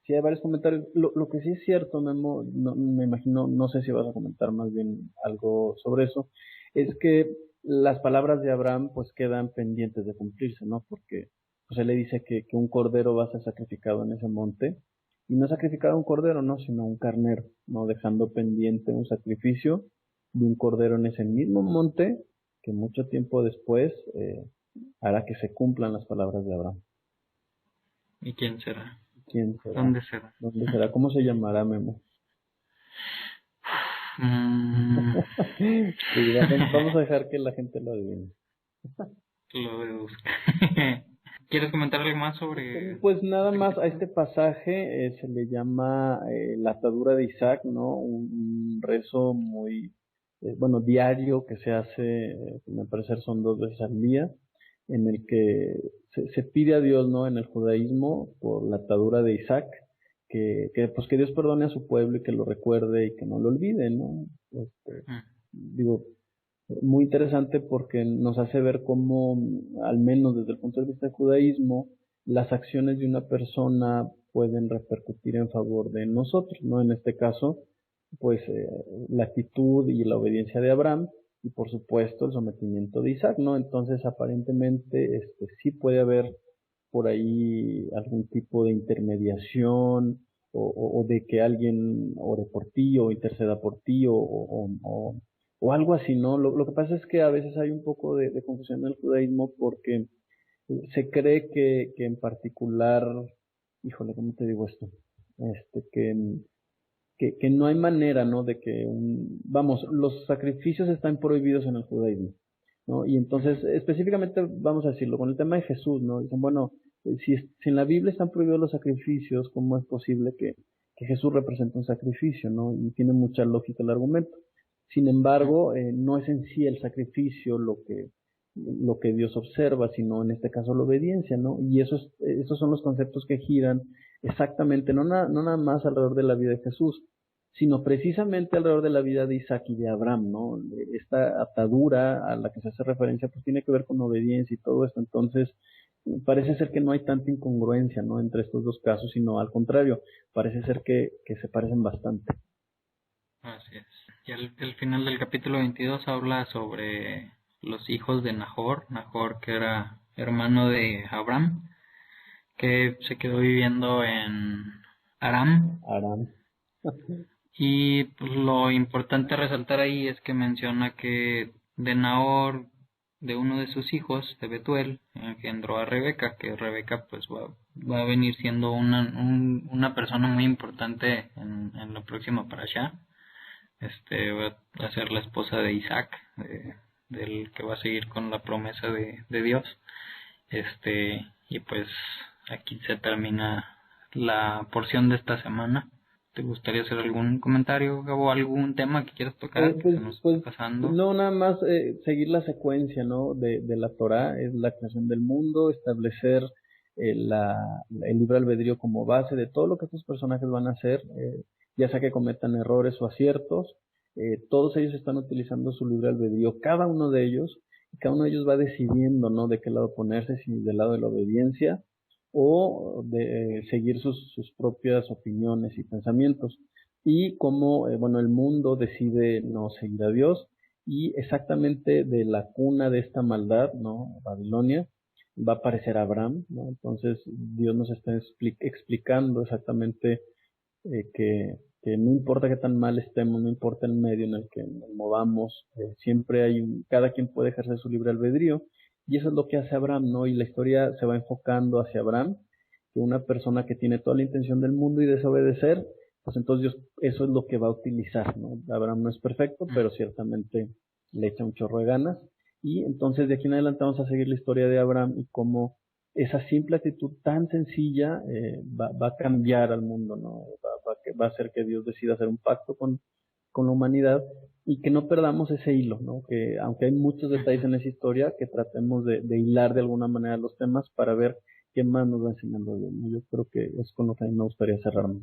Sí, hay varios comentarios. Lo que sí es cierto, Memo, no, me imagino, no sé si vas a comentar más bien algo sobre eso, es que las palabras de Abraham pues quedan pendientes de cumplirse, ¿no? Porque pues él le dice que un cordero va a ser sacrificado en ese monte, y no sacrificado un cordero, no, sino un carnero, ¿no? Dejando pendiente un sacrificio de un cordero en ese mismo monte que mucho tiempo después hará que se cumplan las palabras de Abraham. ¿Y quién será? ¿Quién será? ¿Dónde será? ¿Dónde será? ¿Cómo se llamará, Memo? Mm, Sí, vamos a dejar que la gente lo adivine. lo deduzco. ¿Quieres comentar algo más sobre Pues nada este más a capítulo? este pasaje se le llama la atadura de Isaac, ¿no? Un rezo muy, bueno, diario que se hace, me parece son 2 veces al día, en el que se pide a Dios, ¿no? En el judaísmo por la atadura de Isaac, pues que Dios perdone a su pueblo y que lo recuerde y que no lo olvide, ¿no? Mm. Digo, muy interesante porque nos hace ver cómo, al menos desde el punto de vista del judaísmo, las acciones de una persona pueden repercutir en favor de nosotros, ¿no? En este caso, pues la actitud y la obediencia de Abraham y por supuesto el sometimiento de Isaac, ¿no? Entonces aparentemente sí puede haber por ahí algún tipo de intermediación o de que alguien ore por ti o interceda por ti o algo así, ¿no? Lo que pasa es que a veces hay un poco de confusión en el judaísmo porque se cree que en particular, híjole, ¿cómo te digo esto? Este, que, que no hay manera, ¿no? De que vamos, los sacrificios están prohibidos en el judaísmo, ¿no? Y entonces, específicamente, vamos a decirlo, con el tema de Jesús, ¿no? Dicen, bueno, si en la Biblia están prohibidos los sacrificios, ¿cómo es posible que Jesús represente un sacrificio, ¿no? Y tiene mucha lógica el argumento. Sin embargo, no es en sí el sacrificio lo que Dios observa, sino en este caso la obediencia, ¿no? Y esos son los conceptos que giran exactamente, no nada más alrededor de la vida de Jesús, sino precisamente alrededor de la vida de Isaac y de Abraham, ¿no? Esta atadura a la que se hace referencia, pues tiene que ver con obediencia y todo esto. Entonces, parece ser que no hay tanta incongruencia, ¿no? Entre estos dos casos, sino al contrario, parece ser que se parecen bastante. Así es. Y el final del capítulo 22 habla sobre los hijos de Nahor, que era hermano de Abraham, que se quedó viviendo en Aram. Abraham. Y pues, lo importante a resaltar ahí es que menciona que de Nahor, de uno de sus hijos, de Betuel, engendró a Rebeca, que Rebeca pues va a venir siendo una persona muy importante en la próxima parashá. Va a ser la esposa de Isaac, del que va a seguir con la promesa de Dios. Y pues aquí se termina la porción de esta semana. ¿Te gustaría hacer algún comentario, Gabo, algún tema que quieras tocar que se nos Pues está pasando? no, nada más seguir la secuencia, ¿no? De la Torá, es la creación del mundo, establecer el libre albedrío como base de todo lo que estos personajes van a hacer, ya sea que cometan errores o aciertos, todos ellos están utilizando su libre albedrío, cada uno de ellos, cada uno de ellos va decidiendo, ¿no? De qué lado ponerse, si del lado de la obediencia o de seguir sus propias opiniones y pensamientos. Y cómo, bueno, el mundo decide no seguir a Dios, y exactamente de la cuna de esta maldad, ¿no? Babilonia, va a aparecer Abraham, ¿no? Entonces Dios nos está explicando exactamente que no importa qué tan mal estemos, no importa el medio en el que nos movamos, siempre cada quien puede ejercer su libre albedrío, y eso es lo que hace Abraham, ¿no? Y la historia se va enfocando hacia Abraham, que una persona que tiene toda la intención del mundo y desobedecer, pues entonces Dios eso es lo que va a utilizar, ¿no? Abraham no es perfecto, pero ciertamente le echa un chorro de ganas, y entonces de aquí en adelante vamos a seguir la historia de Abraham y cómo esa simple actitud tan sencilla va a cambiar al mundo, ¿no? Va a hacer que Dios decida hacer un pacto con la humanidad, y que no perdamos ese hilo, ¿no? Que aunque hay muchos detalles en esa historia, que tratemos de hilar de alguna manera los temas para ver qué más nos va enseñando Dios, ¿no? Yo creo que es con lo que a mí me gustaría cerrarme.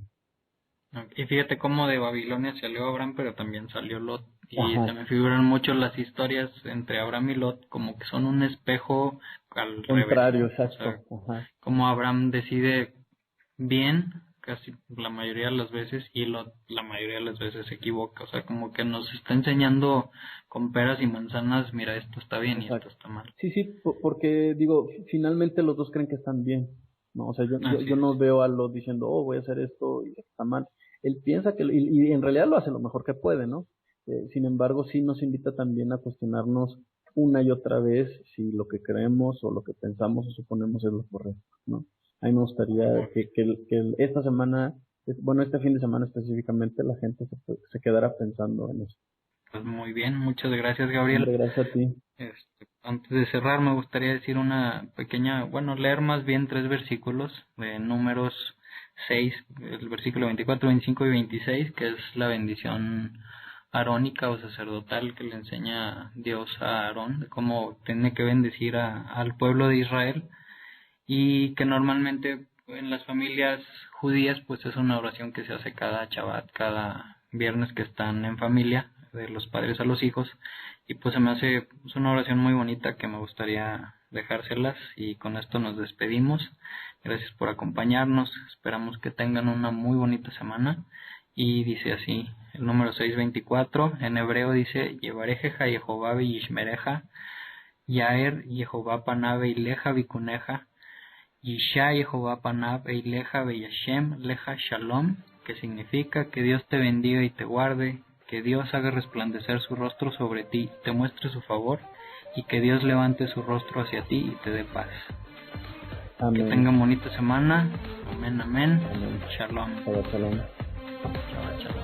Y fíjate cómo de Babilonia salió Abraham, pero también salió Lot. Y Ajá. se me figuran mucho las historias entre Abraham y Lot, como que son un espejo al Contrario, revés, ¿no? O exacto. sea, Ajá. como Abraham decide bien casi la mayoría de las veces, y Lot la mayoría de las veces se equivoca. O sea, como que nos está enseñando con peras y manzanas, mira, esto está bien y esto Exacto. está mal. Sí, sí, porque digo, finalmente los dos creen que están bien, ¿no? O sea, Así yo es. no veo a Lot diciendo, oh, voy a hacer esto y está mal. Él piensa y en realidad lo hace lo mejor que puede, ¿no? Sin embargo, sí nos invita también a cuestionarnos una y otra vez si lo que creemos o lo que pensamos o suponemos es lo correcto, ¿no? A mí me gustaría que esta semana, bueno, este fin de semana específicamente, la gente se quedara pensando en eso. Pues muy bien, muchas gracias, Hombre, Gabriel. gracias a ti. Antes de cerrar, me gustaría decir una pequeña, bueno, leer más bien 3 versículos de Números 6, el versículo 24, 25 y 26, que es la bendición arónica o sacerdotal que le enseña Dios a Aarón, de cómo tiene que bendecir al pueblo de Israel, y que normalmente en las familias judías pues es una oración que se hace cada Shabbat, cada viernes que están en familia, de los padres a los hijos, y pues se me hace es una oración muy bonita que me gustaría dejárselas, y con esto nos despedimos. Gracias por acompañarnos, esperamos que tengan una muy bonita semana, y dice así, el número 624, en hebreo dice, Yevarejeja Yehová Yishmereja, Yaer Yehová Panav Eileja Vikuneja, Yishá Jehová Panav Eileja Beyashem Leja Shalom, que significa que Dios te bendiga y te guarde, que Dios haga resplandecer su rostro sobre ti y te muestre su favor, y que Dios levante su rostro hacia ti y te dé paz. Amén. Que tengan bonita semana. Amén, amén. Amén. Shalom. Shabbat shalom. Shabbat shalom.